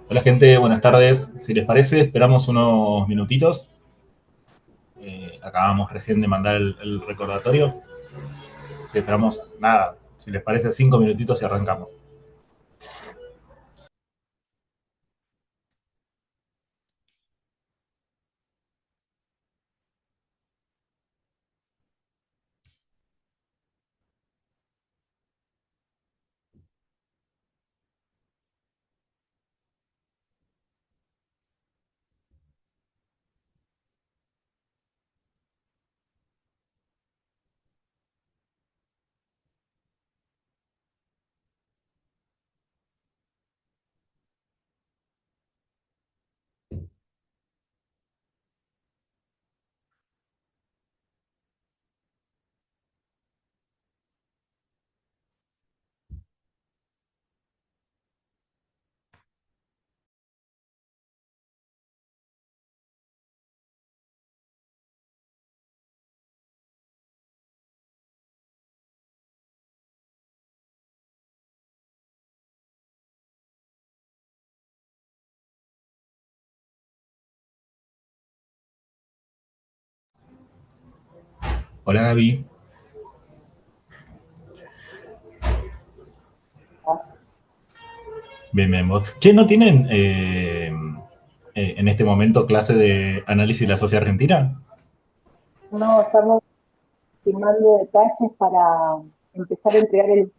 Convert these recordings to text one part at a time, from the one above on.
Hola gente, buenas tardes. Si les parece, esperamos unos minutitos. Acabamos recién de mandar el recordatorio. Si esperamos, nada, si les parece, 5 minutitos y arrancamos. Hola Gaby. Bien, bien, vos. Che, ¿no tienen en este momento clase de análisis de la sociedad argentina? No, estamos firmando detalles para empezar a entregar el...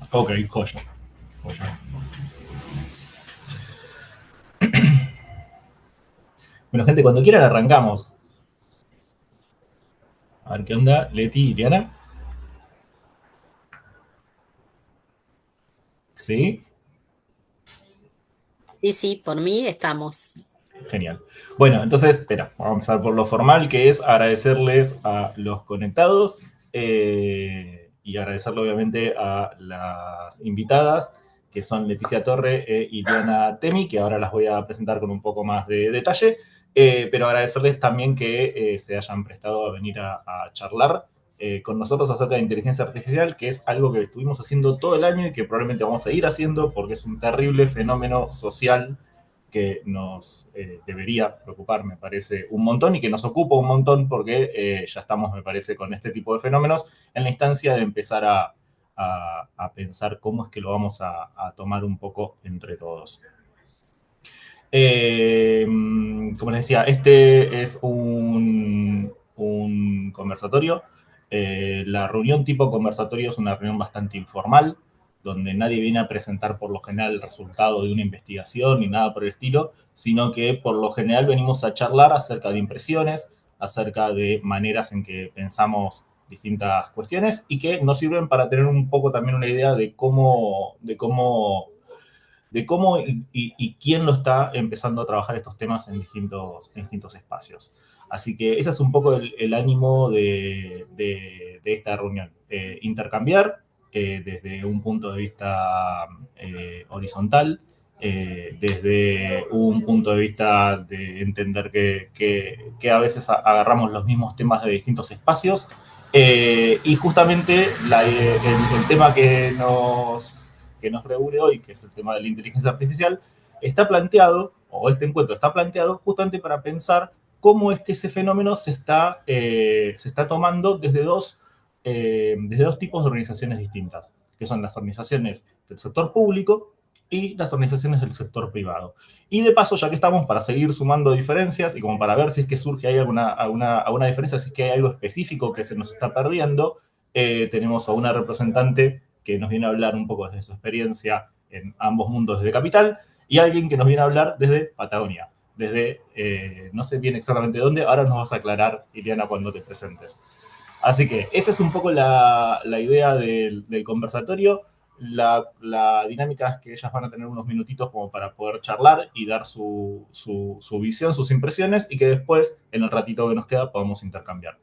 Ok, joya. Joya. Bueno, gente, cuando quieran arrancamos. A ver qué onda, Leti, Iliana. ¿Sí? Sí, sí, por mí estamos. Genial. Bueno, entonces, espera, vamos a empezar por lo formal, que es agradecerles a los conectados y agradecerle obviamente a las invitadas, que son Leticia Torre e Iliana Temi, que ahora las voy a presentar con un poco más de detalle, pero agradecerles también que se hayan prestado a venir a charlar con nosotros acerca de inteligencia artificial, que es algo que estuvimos haciendo todo el año y que probablemente vamos a seguir haciendo porque es un terrible fenómeno social que nos debería preocupar, me parece, un montón y que nos ocupa un montón porque ya estamos, me parece, con este tipo de fenómenos en la instancia de empezar a pensar cómo es que lo vamos a tomar un poco entre todos. Como les decía, este es un conversatorio. La reunión tipo conversatorio es una reunión bastante informal, donde nadie viene a presentar por lo general el resultado de una investigación ni nada por el estilo, sino que por lo general venimos a charlar acerca de impresiones, acerca de maneras en que pensamos distintas cuestiones y que nos sirven para tener un poco también una idea de cómo y quién lo está empezando a trabajar estos temas en distintos espacios. Así que ese es un poco el ánimo de esta reunión. Intercambiar desde un punto de vista horizontal, desde un punto de vista de entender que a veces agarramos los mismos temas de distintos espacios. Y justamente el tema que nos reúne hoy, que es el tema de la inteligencia artificial, está planteado, o este encuentro está planteado justamente para pensar cómo es que ese fenómeno se está tomando desde dos tipos de organizaciones distintas, que son las organizaciones del sector público y las organizaciones del sector privado. Y de paso, ya que estamos, para seguir sumando diferencias y como para ver si es que surge ahí alguna diferencia, si es que hay algo específico que se nos está perdiendo, tenemos a una representante que nos viene a hablar un poco desde su experiencia en ambos mundos desde Capital y alguien que nos viene a hablar desde Patagonia, desde no sé bien exactamente dónde, ahora nos vas a aclarar, Iliana, cuando te presentes. Así que esa es un poco la idea del conversatorio. La dinámica es que ellas van a tener unos minutitos como para poder charlar y dar su visión, sus impresiones, y que después, en el ratito que nos queda, podamos intercambiar.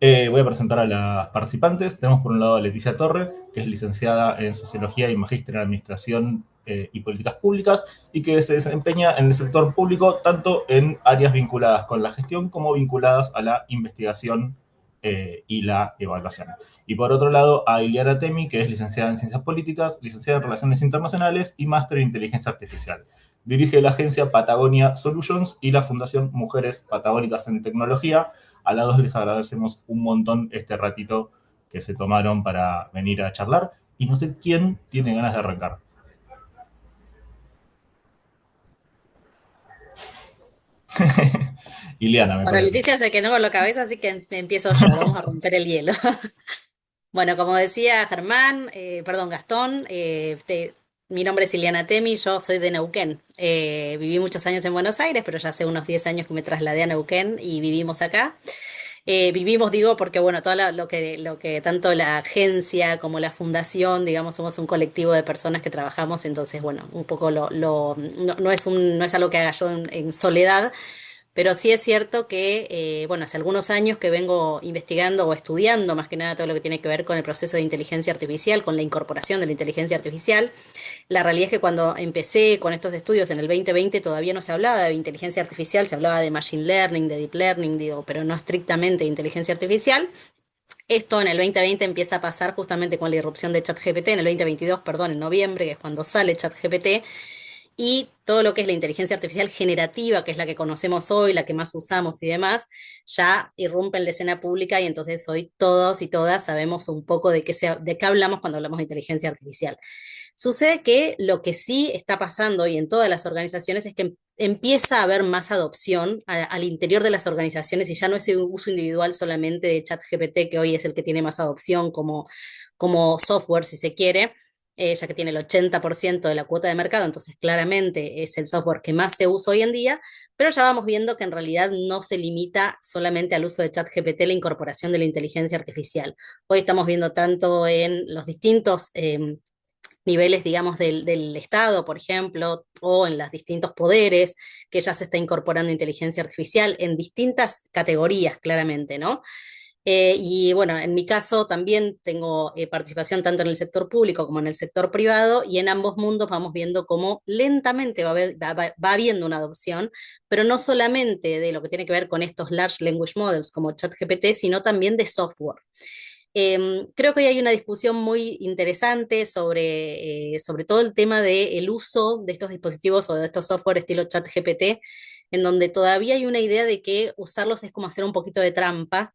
Voy a presentar a las participantes. Tenemos por un lado a Leticia Torre, que es licenciada en Sociología y magíster en Administración y Políticas Públicas, y que se desempeña en el sector público tanto en áreas vinculadas con la gestión como vinculadas a la investigación y la evaluación. Y por otro lado, a Iliana Temi, que es licenciada en Ciencias Políticas, licenciada en Relaciones Internacionales y máster en Inteligencia Artificial. Dirige la agencia Patagonia Solutions y la Fundación Mujeres Patagónicas en Tecnología. A las dos les agradecemos un montón este ratito que se tomaron para venir a charlar. Y no sé quién tiene ganas de arrancar. Iliana, me Bueno, parece. Leticia se quedó con la cabeza, así que empiezo yo. Vamos a romper el hielo. Bueno, como decía Germán, perdón, Gastón, mi nombre es Ileana Temi, yo soy de Neuquén. Viví muchos años en Buenos Aires, pero ya hace unos 10 años que me trasladé a Neuquén y vivimos acá. Vivimos, digo, porque bueno, lo que tanto la agencia como la fundación, digamos, somos un colectivo de personas que trabajamos, entonces, bueno, un poco no es algo que haga yo en soledad, pero sí es cierto que, bueno, hace algunos años que vengo investigando o estudiando más que nada todo lo que tiene que ver con el proceso de inteligencia artificial, con la incorporación de la inteligencia artificial. La realidad es que cuando empecé con estos estudios en el 2020 todavía no se hablaba de inteligencia artificial, se hablaba de machine learning, de deep learning, digo, pero no estrictamente de inteligencia artificial. Esto en el 2020 empieza a pasar justamente con la irrupción de ChatGPT, en el 2022, perdón, en noviembre, que es cuando sale ChatGPT, y todo lo que es la inteligencia artificial generativa, que es la que conocemos hoy, la que más usamos y demás, ya irrumpe en la escena pública y entonces hoy todos y todas sabemos un poco de qué hablamos cuando hablamos de inteligencia artificial. Sucede que lo que sí está pasando hoy en todas las organizaciones es que empieza a haber más adopción al interior de las organizaciones y ya no es el uso individual solamente de ChatGPT, que hoy es el que tiene más adopción como software, si se quiere, ya que tiene el 80% de la cuota de mercado, entonces claramente es el software que más se usa hoy en día, pero ya vamos viendo que en realidad no se limita solamente al uso de ChatGPT la incorporación de la inteligencia artificial. Hoy estamos viendo tanto en los distintos niveles, digamos, del Estado, por ejemplo, o en los distintos poderes, que ya se está incorporando inteligencia artificial en distintas categorías, claramente, ¿no? Y bueno, en mi caso también tengo participación tanto en el sector público como en el sector privado y en ambos mundos vamos viendo cómo lentamente va habiendo una adopción, pero no solamente de lo que tiene que ver con estos large language models como ChatGPT, sino también de software. Creo que hoy hay una discusión muy interesante sobre todo el tema del uso de estos dispositivos o de estos software estilo ChatGPT, en donde todavía hay una idea de que usarlos es como hacer un poquito de trampa,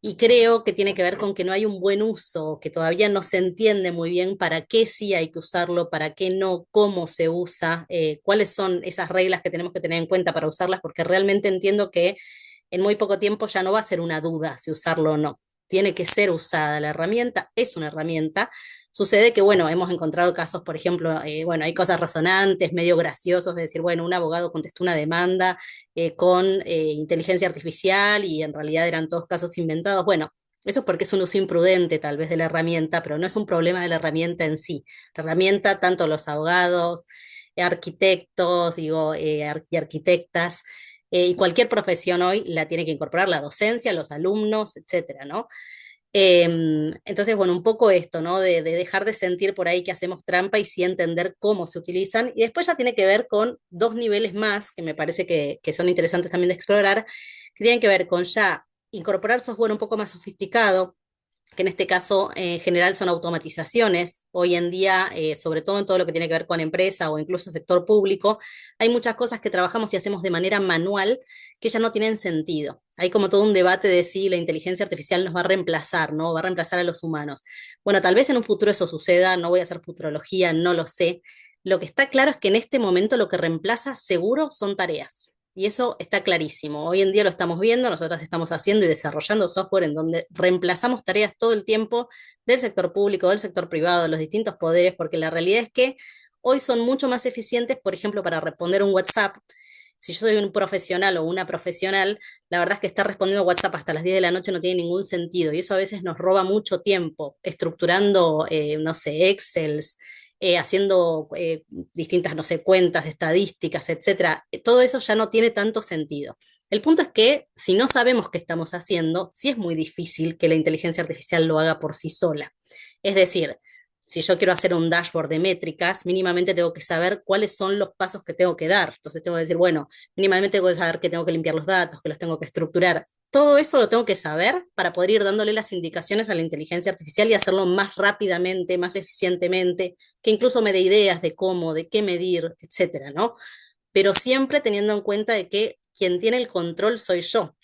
y creo que tiene que ver con que no hay un buen uso, que todavía no se entiende muy bien para qué sí hay que usarlo, para qué no, cómo se usa, cuáles son esas reglas que tenemos que tener en cuenta para usarlas, porque realmente entiendo que en muy poco tiempo ya no va a ser una duda si usarlo o no. Tiene que ser usada. La herramienta es una herramienta. Sucede que, bueno, hemos encontrado casos, por ejemplo, bueno, hay cosas razonantes, medio graciosos, de decir, bueno, un abogado contestó una demanda con inteligencia artificial y en realidad eran todos casos inventados. Bueno, eso es porque es un uso imprudente tal vez de la herramienta, pero no es un problema de la herramienta en sí. La herramienta, tanto los abogados, arquitectos, digo, y arquitectas, y cualquier profesión hoy la tiene que incorporar, la docencia, los alumnos, etcétera, ¿no? Entonces, bueno, un poco esto, ¿no? De dejar de sentir por ahí que hacemos trampa y sí entender cómo se utilizan. Y después ya tiene que ver con dos niveles más que me parece que son interesantes también de explorar, que tienen que ver con ya incorporar software un poco más sofisticado, que en este caso en general son automatizaciones. Hoy en día, sobre todo en todo lo que tiene que ver con empresa o incluso sector público, hay muchas cosas que trabajamos y hacemos de manera manual que ya no tienen sentido. Hay como todo un debate de si la inteligencia artificial nos va a reemplazar, ¿no? Va a reemplazar a los humanos. Bueno, tal vez en un futuro eso suceda, no voy a hacer futurología, no lo sé. Lo que está claro es que en este momento lo que reemplaza seguro son tareas. Y eso está clarísimo. Hoy en día lo estamos viendo, nosotras estamos haciendo y desarrollando software en donde reemplazamos tareas todo el tiempo del sector público, del sector privado, de los distintos poderes, porque la realidad es que hoy son mucho más eficientes, por ejemplo, para responder un WhatsApp. Si yo soy un profesional o una profesional, la verdad es que estar respondiendo WhatsApp hasta las 10 de la noche no tiene ningún sentido y eso a veces nos roba mucho tiempo estructurando, no sé, Excels, haciendo distintas, no sé, cuentas, estadísticas, etcétera. Todo eso ya no tiene tanto sentido. El punto es que si no sabemos qué estamos haciendo, sí es muy difícil que la inteligencia artificial lo haga por sí sola. Es decir, si yo quiero hacer un dashboard de métricas, mínimamente tengo que saber cuáles son los pasos que tengo que dar. Entonces tengo que decir, bueno, mínimamente tengo que saber que tengo que limpiar los datos, que los tengo que estructurar. todo eso lo tengo que saber para poder ir dándole las indicaciones a la inteligencia artificial y hacerlo más rápidamente, más eficientemente, que incluso me dé ideas de cómo, de qué medir, etcétera, ¿no? Pero siempre teniendo en cuenta de que quien tiene el control soy yo.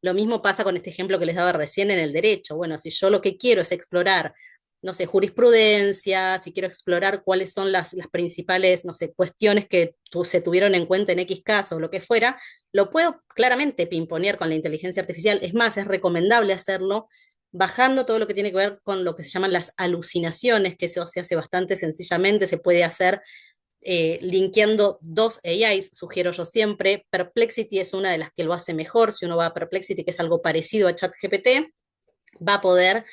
Lo mismo pasa con este ejemplo que les daba recién en el derecho. Bueno, si yo lo que quiero es explorar, no sé, jurisprudencia, si quiero explorar cuáles son las principales, no sé, cuestiones que se tuvieron en cuenta en X caso o lo que fuera, lo puedo claramente pimponear con la inteligencia artificial. Es más, es recomendable hacerlo bajando todo lo que tiene que ver con lo que se llaman las alucinaciones, que eso se hace bastante sencillamente, se puede hacer linkeando dos AIs, sugiero yo siempre. Perplexity es una de las que lo hace mejor. Si uno va a Perplexity, que es algo parecido a ChatGPT, va a poder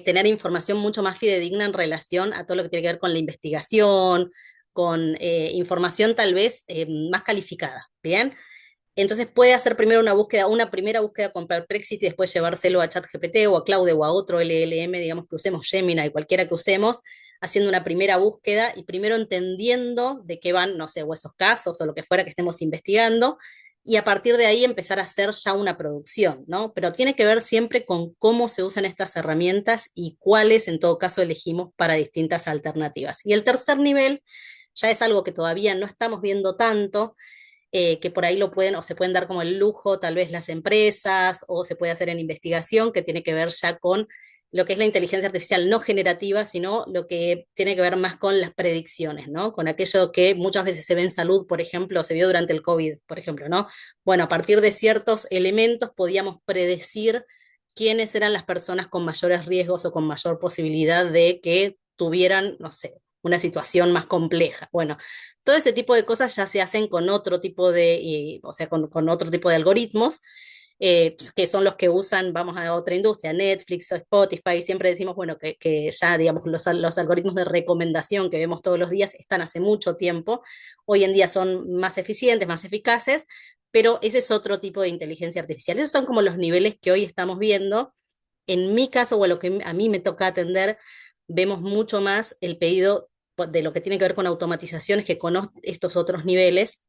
tener información mucho más fidedigna en relación a todo lo que tiene que ver con la investigación, con información tal vez más calificada, ¿bien? Entonces puede hacer primero una primera búsqueda con Perplexity y después llevárselo a ChatGPT o a Claude o a otro LLM, digamos que usemos, Gemini, cualquiera que usemos, haciendo una primera búsqueda y primero entendiendo de qué van, no sé, o esos casos o lo que fuera que estemos investigando, y a partir de ahí empezar a hacer ya una producción, ¿no? Pero tiene que ver siempre con cómo se usan estas herramientas y cuáles en todo caso elegimos para distintas alternativas. Y el tercer nivel ya es algo que todavía no estamos viendo tanto, que por ahí lo pueden o se pueden dar como el lujo tal vez las empresas o se puede hacer en investigación, que tiene que ver ya con lo que es la inteligencia artificial no generativa, sino lo que tiene que ver más con las predicciones, ¿no? Con aquello que muchas veces se ve en salud, por ejemplo, se vio durante el COVID, por ejemplo, ¿no? Bueno, a partir de ciertos elementos podíamos predecir quiénes eran las personas con mayores riesgos o con mayor posibilidad de que tuvieran, no sé, una situación más compleja. Bueno, todo ese tipo de cosas ya se hacen con otro tipo o sea, con otro tipo de algoritmos, que son los que usan, vamos a otra industria, Netflix o Spotify. Siempre decimos, bueno, que ya, digamos, los algoritmos de recomendación que vemos todos los días están hace mucho tiempo. Hoy en día son más eficientes, más eficaces, pero ese es otro tipo de inteligencia artificial. Esos son como los niveles que hoy estamos viendo. En mi caso, o a lo que a mí me toca atender, vemos mucho más el pedido de lo que tiene que ver con automatizaciones que con estos otros niveles.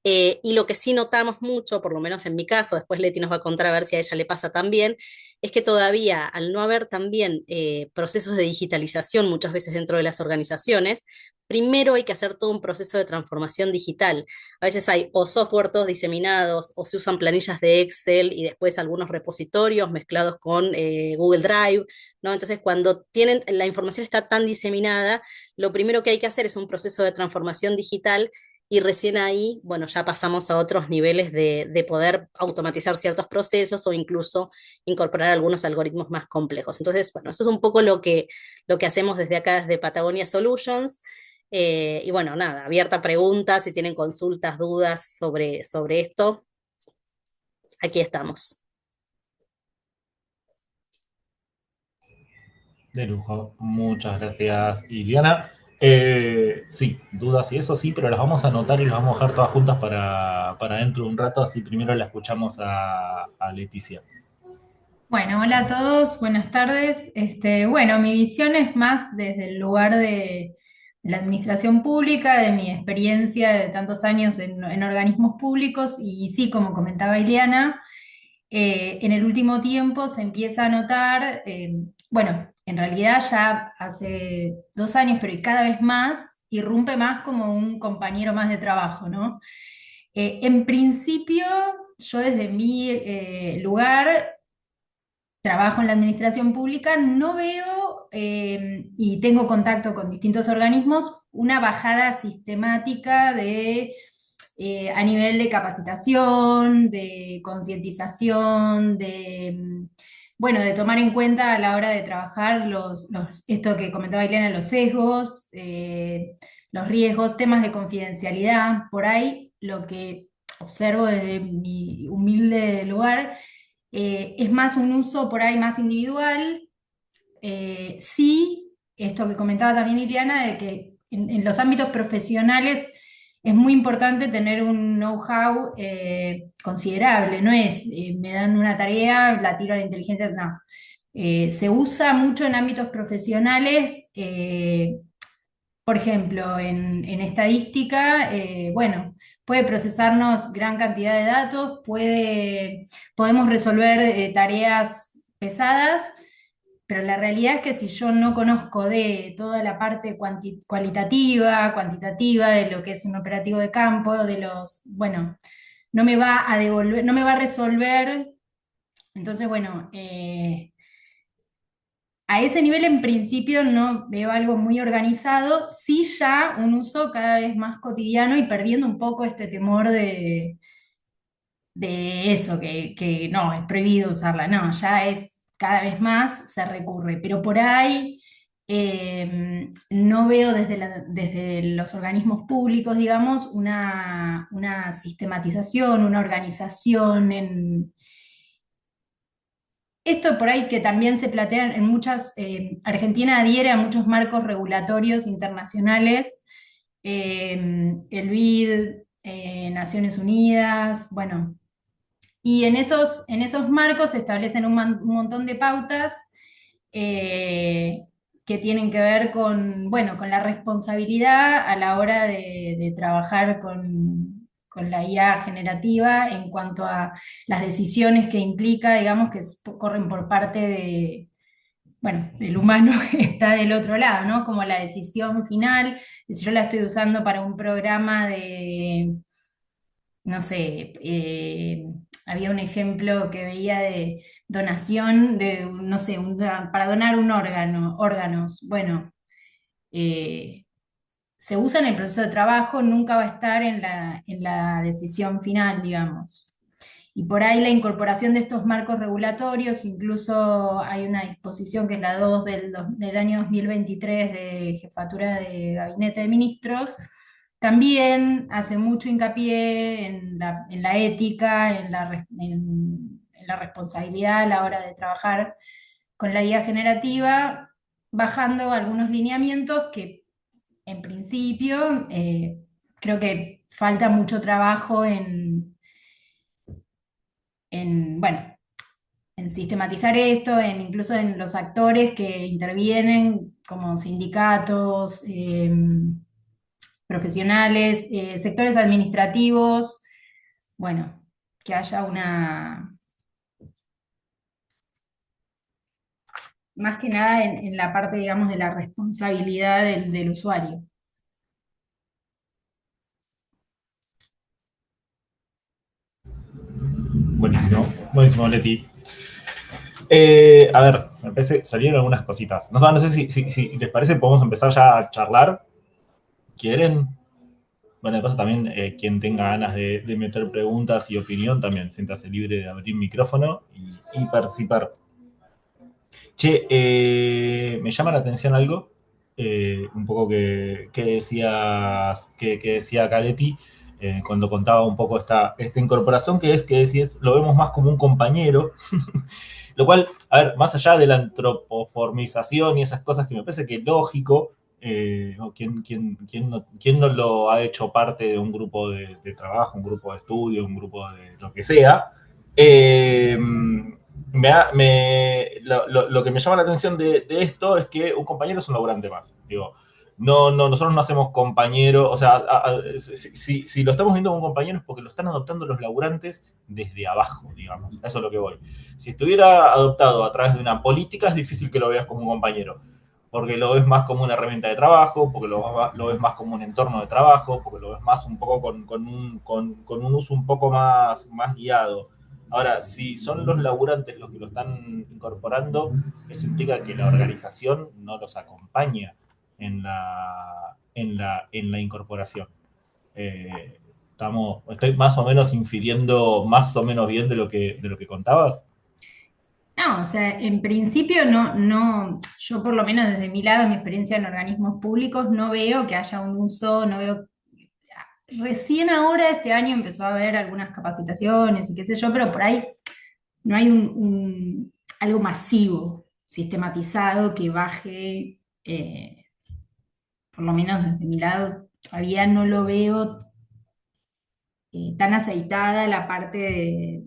Y lo que sí notamos mucho, por lo menos en mi caso, después Leti nos va a contar a ver si a ella le pasa también, es que todavía, al no haber también procesos de digitalización muchas veces dentro de las organizaciones, primero hay que hacer todo un proceso de transformación digital. A veces hay o software todos diseminados, o se usan planillas de Excel y después algunos repositorios mezclados con Google Drive, ¿no? Entonces, cuando la información está tan diseminada, lo primero que hay que hacer es un proceso de transformación digital, y recién ahí, bueno, ya pasamos a otros niveles de poder automatizar ciertos procesos o incluso incorporar algunos algoritmos más complejos. Entonces, bueno, eso es un poco lo que hacemos desde acá, desde Patagonia Solutions. Y bueno, nada, abierta a preguntas, si tienen consultas, dudas sobre esto, aquí estamos. De lujo. Muchas gracias, Iliana. Sí, dudas y eso sí, pero las vamos a anotar y las vamos a dejar todas juntas para dentro de un rato, así primero la escuchamos a Leticia. Bueno, hola a todos, buenas tardes. Bueno, mi visión es más desde el lugar de la administración pública, de mi experiencia de tantos años en organismos públicos y sí, como comentaba Ileana, en el último tiempo se empieza a notar, bueno, en realidad ya hace 2 años, pero y cada vez más, irrumpe más como un compañero más de trabajo, ¿no? En principio, yo desde mi lugar trabajo en la administración pública, no veo, y tengo contacto con distintos organismos, una bajada sistemática a nivel de capacitación, de concientización, bueno, de tomar en cuenta a la hora de trabajar esto que comentaba Ileana, los sesgos, los riesgos, temas de confidencialidad. Por ahí lo que observo desde mi humilde lugar es más un uso por ahí más individual. Sí, esto que comentaba también Iliana, de que en los ámbitos profesionales es muy importante tener un know-how considerable. No es, me dan una tarea, la tiro a la inteligencia, no. Se usa mucho en ámbitos profesionales, por ejemplo, en estadística, bueno, puede procesarnos gran cantidad de datos, podemos resolver tareas pesadas, pero la realidad es que si yo no conozco de toda la parte cualitativa, cuantitativa de lo que es un operativo de campo, bueno, no me va a devolver, no me va a resolver. Entonces, bueno, a ese nivel en principio no veo algo muy organizado, sí ya un uso cada vez más cotidiano y perdiendo un poco este temor de eso, que no, es prohibido usarla, no, ya es cada vez más se recurre, pero por ahí no veo desde los organismos públicos, digamos, una sistematización, una organización en... Esto por ahí que también se plantea en muchas, Argentina adhiere a muchos marcos regulatorios internacionales, el BID, Naciones Unidas, bueno, y en esos marcos se establecen un montón de pautas eh, que tienen que ver con, bueno, con la responsabilidad a la hora de trabajar con la IA generativa en cuanto a las decisiones que implica, digamos, que corren por parte bueno, del humano que está del otro lado, ¿no? Como la decisión final, si yo la estoy usando para un programa de no sé, había un ejemplo que veía de donación de, no sé, para donar un órganos. Bueno, eh, se usa en el proceso de trabajo, nunca va a estar en la decisión final, digamos. Y por ahí la incorporación de estos marcos regulatorios, incluso hay una disposición que es la 2 del año 2023 de Jefatura de Gabinete de Ministros, también hace mucho hincapié en la ética, en la responsabilidad a la hora de trabajar con la guía generativa, bajando algunos lineamientos que en principio creo que falta mucho trabajo bueno, en sistematizar esto, incluso en los actores que intervienen, como sindicatos, profesionales, sectores administrativos, bueno, que haya más que nada en la parte, digamos, de la responsabilidad del usuario. Buenísimo, buenísimo, Leti. A ver, me parece, salieron algunas cositas. No sé si les parece, podemos empezar ya a charlar. ¿Quieren? Bueno, de paso también, quien tenga ganas de meter preguntas y opinión, también siéntase libre de abrir micrófono y participar. Che, me llama la atención algo, un poco que decías, que decía Caletti, cuando contaba un poco esta incorporación, que decías, lo vemos más como un compañero, lo cual, a ver, más allá de la antropoformización y esas cosas que me parece que es lógico, ¿no? ¿Quién no lo ha hecho parte de un grupo de trabajo, un grupo de estudio, un grupo de lo que sea? Eh, lo que me llama la atención de esto es que un compañero es un laburante más. Digo, no, nosotros no hacemos compañero, o sea, si lo estamos viendo como un compañero es porque lo están adoptando los laburantes desde abajo, digamos. Eso es lo que voy. Si estuviera adoptado a través de una política, es difícil que lo veas como un compañero, porque lo ves más como una herramienta de trabajo, porque lo ves más como un entorno de trabajo, porque lo ves más un poco con un uso un poco más guiado. Ahora, si son los laburantes los que lo están incorporando, eso implica que la organización no los acompaña en la incorporación. Estoy más o menos infiriendo más o menos bien de lo que contabas. No, o sea, en principio no, yo por lo menos desde mi lado, mi experiencia en organismos públicos, no veo que haya un uso, no veo, recién ahora este año empezó a haber algunas capacitaciones y qué sé yo, pero por ahí no hay algo masivo, sistematizado que baje, por lo menos desde mi lado, todavía no lo veo tan aceitada la parte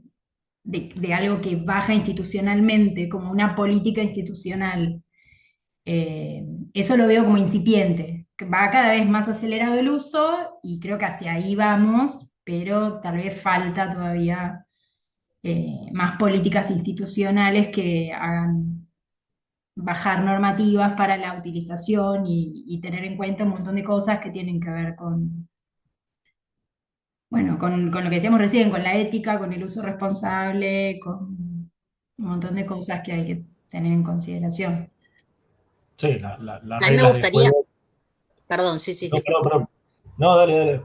de algo que baja institucionalmente, como una política institucional. Eso lo veo como incipiente, que va cada vez más acelerado el uso y creo que hacia ahí vamos, pero tal vez falta todavía más políticas institucionales que hagan bajar normativas para la utilización y tener en cuenta un montón de cosas que tienen que ver con, bueno, con lo que decíamos recién, con la ética, con el uso responsable, con un montón de cosas que hay que tener en consideración. Sí, las A mí me reglas de gustaría, juego. perdón, sí, sí, No, perdón, disculpa. perdón. No, dale, dale.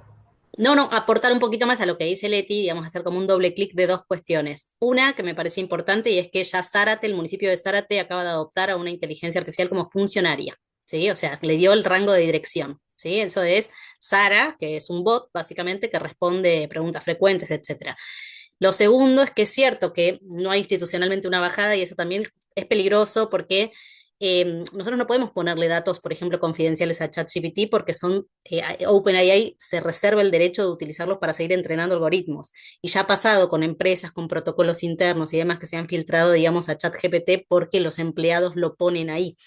No, no, aportar un poquito más a lo que dice Leti, digamos, hacer como un doble clic de dos cuestiones. Una que me parece importante y es que ya Zárate, el municipio de Zárate, acaba de adoptar a una inteligencia artificial como funcionaria, ¿sí? O sea, le dio el rango de dirección, ¿sí? Eso es Sara, que es un bot, básicamente, que responde preguntas frecuentes, etcétera. Lo segundo es que es cierto que no hay institucionalmente una bajada y eso también es peligroso porque nosotros no podemos ponerle datos, por ejemplo, confidenciales a ChatGPT porque OpenAI se reserva el derecho de utilizarlos para seguir entrenando algoritmos. Y ya ha pasado con empresas, con protocolos internos y demás que se han filtrado, digamos, a ChatGPT porque los empleados lo ponen ahí.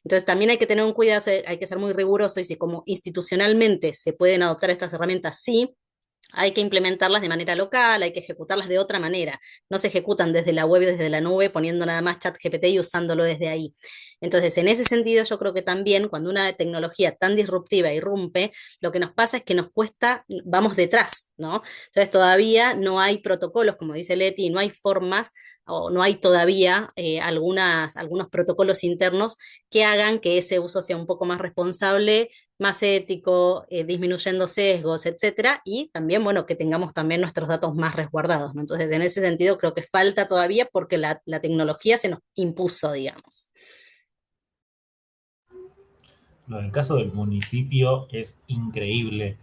Entonces también hay que tener un cuidado, hay que ser muy riguroso y si como institucionalmente se pueden adoptar estas herramientas, sí, hay que implementarlas de manera local, hay que ejecutarlas de otra manera. No se ejecutan desde la web y desde la nube poniendo nada más ChatGPT y usándolo desde ahí. Entonces, en ese sentido, yo creo que también cuando una tecnología tan disruptiva irrumpe, lo que nos pasa es que nos cuesta, vamos detrás, ¿no? Entonces, todavía no hay protocolos, como dice Leti, no hay formas o no hay todavía algunos protocolos internos que hagan que ese uso sea un poco más responsable, más ético, disminuyendo sesgos, etcétera, y también, bueno, que tengamos también nuestros datos más resguardados, ¿no? Entonces, en ese sentido, creo que falta todavía porque la tecnología se nos impuso, digamos. Lo del caso del municipio es increíble.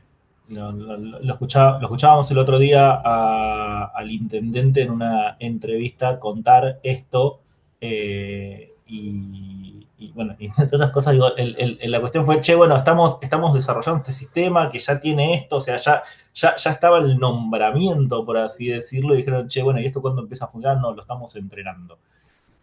Lo escuchábamos el otro día al intendente en una entrevista contar esto. Bueno, y entre otras cosas, digo, la cuestión fue, che, bueno, estamos desarrollando este sistema que ya tiene esto, o sea, ya estaba el nombramiento, por así decirlo, y dijeron, che, bueno, ¿y esto cuándo empieza a funcionar? No, lo estamos entrenando.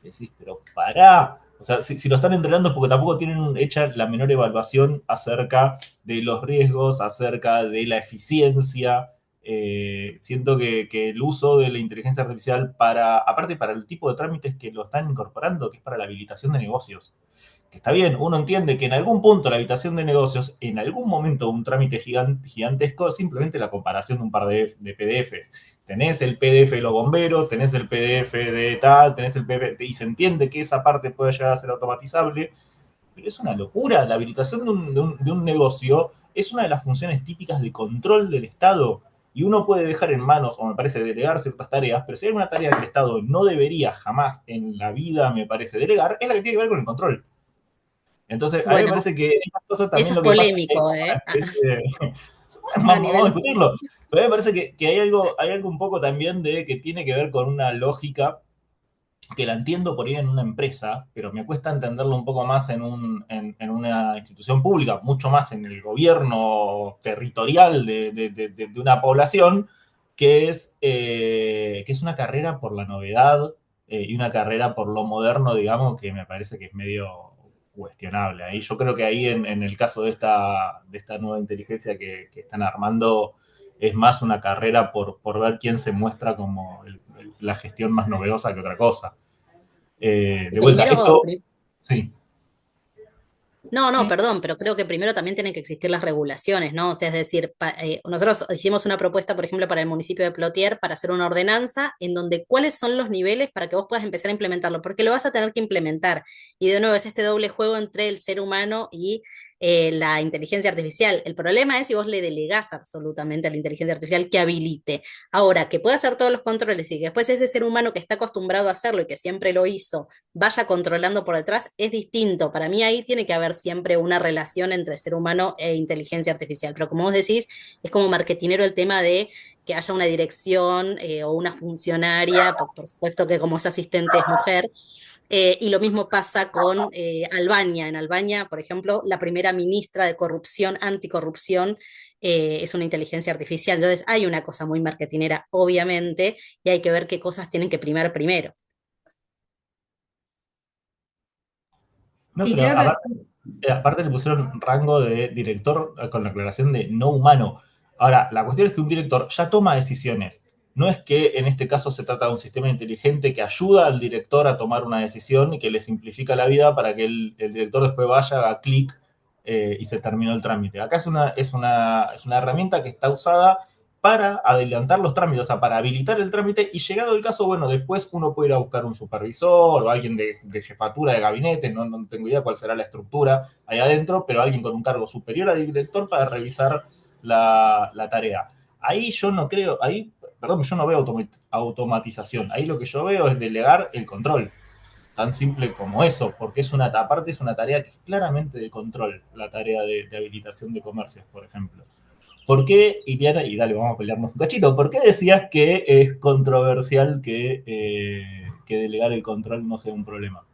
Decís, pero pará. O sea, si lo están entrenando es porque tampoco tienen hecha la menor evaluación acerca de los riesgos, acerca de la eficiencia. Siento que el uso de la inteligencia artificial aparte para el tipo de trámites que lo están incorporando, que es para la habilitación de negocios, que está bien, uno entiende que en algún punto la habitación de negocios, en algún momento un trámite gigantesco, es simplemente la comparación de un par de PDFs. Tenés el PDF de los bomberos, tenés el PDF de tal, tenés el PDF, y se entiende que esa parte puede llegar a ser automatizable, pero es una locura. La habilitación de un negocio es una de las funciones típicas de control del Estado. Y uno puede dejar en manos, o me parece, delegar ciertas tareas, pero si hay una tarea que el Estado no debería jamás en la vida, me parece, delegar, es la que tiene que ver con el control. Entonces, a mí me Bueno, parece que estas cosas eso también es lo que pasa es que hay polémico, como una ¿eh? especie de... A Vamos a nivel... discutirlo. Pero a mí me parece que hay algo un poco también de que tiene que ver con una lógica que la entiendo por ahí en una empresa, pero me cuesta entenderlo un poco más en una institución pública, mucho más en el gobierno territorial de una población, que es una carrera por la novedad y una carrera por lo moderno, digamos, que me parece que es medio cuestionable. Ahí yo creo que ahí en el caso de esta nueva inteligencia que están armando, es más una carrera por ver quién se muestra como la gestión más novedosa que otra cosa. De vuelta, Primero, esto, sí. no, no, perdón, pero creo que primero también tienen que existir las regulaciones, ¿no? O sea, es decir, nosotros hicimos una propuesta, por ejemplo, para el municipio de Plotier para hacer una ordenanza en donde cuáles son los niveles para que vos puedas empezar a implementarlo, porque lo vas a tener que implementar. Y de nuevo es este doble juego entre el ser humano y la inteligencia artificial. El problema es si vos le delegás absolutamente a la inteligencia artificial que habilite. Ahora, que pueda hacer todos los controles y que después ese ser humano que está acostumbrado a hacerlo y que siempre lo hizo, vaya controlando por detrás, es distinto. Para mí ahí tiene que haber siempre una relación entre ser humano e inteligencia artificial. Pero como vos decís, es como marketinero el tema de que haya una dirección o una funcionaria, por supuesto que como esa asistente es mujer. Y lo mismo pasa con Albania. En Albania, por ejemplo, la primera ministra de corrupción, anticorrupción, es una inteligencia artificial. Entonces hay una cosa muy marketinera, obviamente, y hay que ver qué cosas tienen que primar primero. No, Sí, pero creo que aparte le pusieron rango de director con la aclaración de no humano. Ahora, la cuestión es que un director ya toma decisiones. No es que en este caso se trata de un sistema inteligente que ayuda al director a tomar una decisión y que le simplifica la vida para que el director después vaya, haga clic y se terminó el trámite. Acá es una herramienta que está usada para adelantar los trámites, o sea, para habilitar el trámite y llegado el caso, bueno, después uno puede ir a buscar un supervisor o alguien de jefatura de gabinete, no tengo idea cuál será la estructura ahí adentro, pero alguien con un cargo superior al director para revisar la tarea. Ahí yo no creo, ahí, perdón, yo no veo automatización. Ahí lo que yo veo es delegar el control. Tan simple como eso, porque aparte es una tarea que es claramente de control, la tarea de habilitación de comercios, por ejemplo. ¿Por qué, Iliana, y dale, vamos a pelearnos un cachito, por qué decías que es controversial que delegar el control no sea un problema?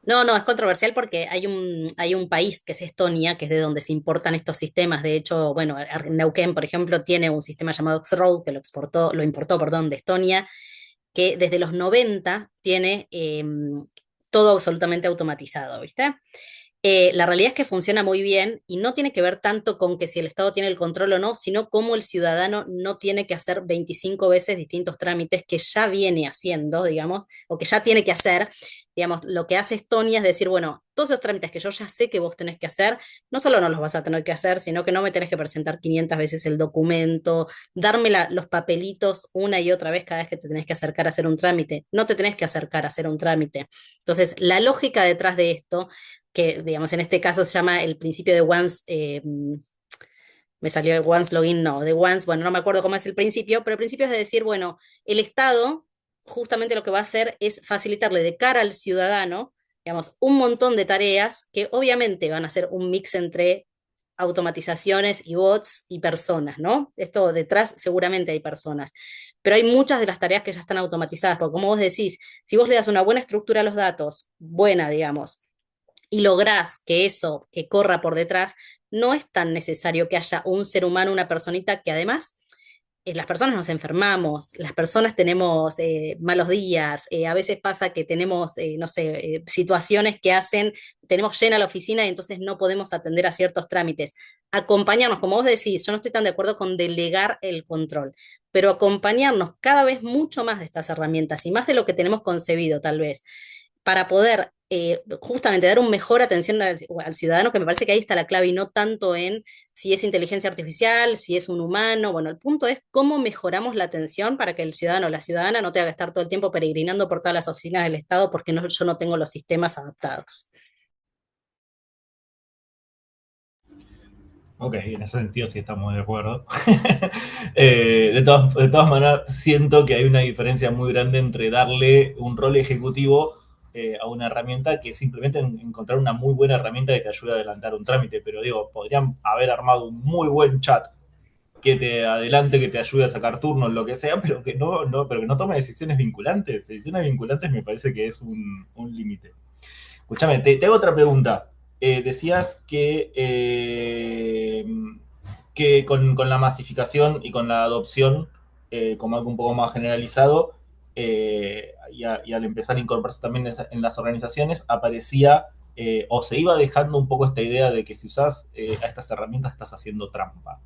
No, no, es controversial porque hay un país que es Estonia, que es de donde se importan estos sistemas. De hecho, bueno, Neuquén, por ejemplo, tiene un sistema llamado X-Road que lo importó, perdón, de Estonia, que desde los 90 tiene todo absolutamente automatizado, ¿viste? La realidad es que funciona muy bien y no tiene que ver tanto con que si el Estado tiene el control o no, sino cómo el ciudadano no tiene que hacer 25 veces distintos trámites que ya viene haciendo, digamos, o que ya tiene que hacer. Digamos, lo que hace Estonia es decir, bueno, todos esos trámites que yo ya sé que vos tenés que hacer, no solo no los vas a tener que hacer, sino que no me tenés que presentar 500 veces el documento, darme los papelitos una y otra vez cada vez que te tenés que acercar a hacer un trámite. No te tenés que acercar a hacer un trámite. Entonces, la lógica detrás de esto que digamos en este caso se llama el principio de once, me salió el once login, no, de once, bueno, no me acuerdo cómo es el principio, pero el principio es de decir, bueno, el Estado justamente lo que va a hacer es facilitarle de cara al ciudadano, digamos, un montón de tareas que obviamente van a ser un mix entre automatizaciones y bots y personas, ¿no? Esto detrás seguramente hay personas, pero hay muchas de las tareas que ya están automatizadas, porque como vos decís, si vos le das una buena estructura a los datos, buena, digamos, y lográs que eso corra por detrás, no es tan necesario que haya un ser humano, una personita que además las personas nos enfermamos, las personas tenemos malos días, a veces pasa que tenemos, no sé, situaciones que hacen, tenemos llena la oficina y entonces no podemos atender a ciertos trámites. Acompañarnos, como vos decís, yo no estoy tan de acuerdo con delegar el control, pero acompañarnos cada vez mucho más de estas herramientas y más de lo que tenemos concebido tal vez para poder justamente dar una mejor atención al ciudadano, que me parece que ahí está la clave y no tanto en si es inteligencia artificial, si es un humano. Bueno, el punto es cómo mejoramos la atención para que el ciudadano o la ciudadana no tenga que estar todo el tiempo peregrinando por todas las oficinas del Estado porque yo no tengo los sistemas adaptados. Ok, en ese sentido sí estamos de acuerdo. De todas maneras, siento que hay una diferencia muy grande entre darle un rol ejecutivo a una herramienta que simplemente encontrar una muy buena herramienta que te ayude a adelantar un trámite. Pero digo, podrían haber armado un muy buen chat que te adelante, que te ayude a sacar turnos, lo que sea, pero que no tome decisiones vinculantes. Decisiones vinculantes me parece que es un límite. Escúchame, te hago otra pregunta. Decías que con la masificación y con la adopción, como algo un poco más generalizado, y al empezar a incorporarse también en las organizaciones, aparecía o se iba dejando un poco esta idea de que si usás a estas herramientas estás haciendo trampa.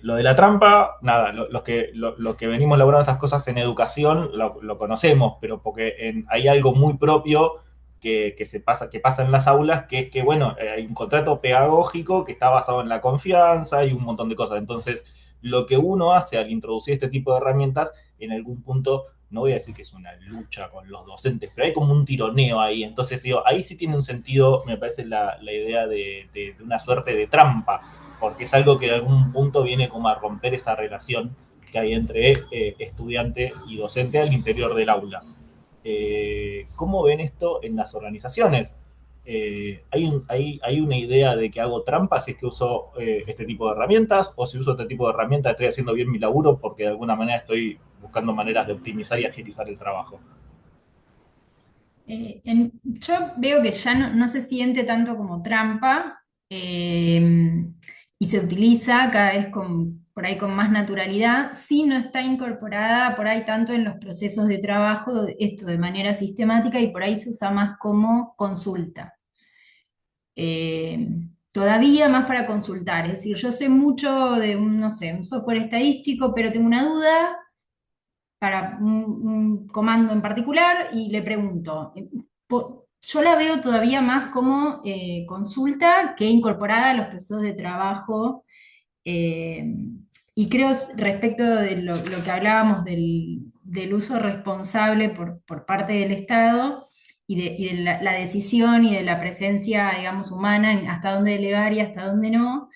Lo de la trampa, nada, los que venimos laburando estas cosas en educación lo conocemos, pero porque hay algo muy propio que pasa en las aulas, que es que, bueno, hay un contrato pedagógico que está basado en la confianza y un montón de cosas. Entonces, lo que uno hace al introducir este tipo de herramientas, en algún punto, no voy a decir que es una lucha con los docentes, pero hay como un tironeo ahí. Entonces, digo, ahí sí tiene un sentido, me parece, la idea de una suerte de trampa porque es algo que de algún punto viene como a romper esa relación que hay entre estudiante y docente al interior del aula. ¿Cómo ven esto en las organizaciones? ¿Hay una idea de que hago trampa si es que uso este tipo de herramientas? ¿O si uso este tipo de herramientas estoy haciendo bien mi laburo porque de alguna manera estoy buscando maneras de optimizar y agilizar el trabajo? Yo veo que ya no se siente tanto como trampa y se utiliza cada vez por ahí con más naturalidad, sí no está incorporada por ahí tanto en los procesos de trabajo, esto de manera sistemática y por ahí se usa más como consulta. Eh, todavía más para consultar. Es decir, yo sé mucho de un, no sé, un software estadístico, pero tengo una duda para un comando en particular y le pregunto. Yo la veo todavía más como consulta que incorporada a los procesos de trabajo. eh, y creo respecto de lo que hablábamos del uso responsable por parte del Estado y de la decisión y de la presencia, digamos, humana en hasta dónde delegar y hasta dónde no,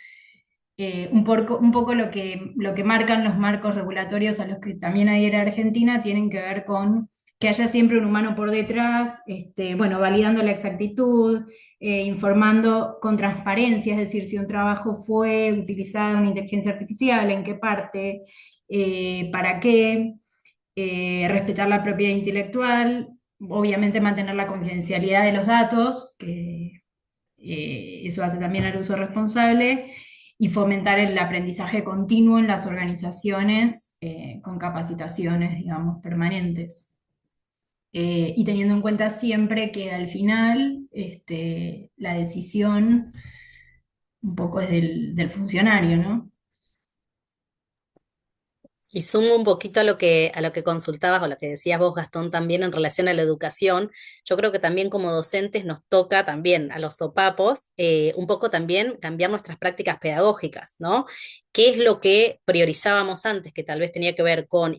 un poco lo que marcan los marcos regulatorios a los que también adhiere Argentina tienen que ver con que haya siempre un humano por detrás, bueno, validando la exactitud, informando con transparencia, es decir, si un trabajo fue utilizada una inteligencia artificial, en qué parte, para qué, respetar la propiedad intelectual, obviamente mantener la confidencialidad de los datos, que eso hace también al uso responsable, y fomentar el aprendizaje continuo en las organizaciones con capacitaciones, digamos, permanentes. Y teniendo en cuenta siempre que al final la decisión un poco es del funcionario, ¿no? Y sumo un poquito a lo que consultabas o lo que decías vos, Gastón, también en relación a la educación. Yo creo que también como docentes nos toca también a los sopapos un poco también cambiar nuestras prácticas pedagógicas, ¿no? ¿Qué es lo que priorizábamos antes, que tal vez tenía que ver con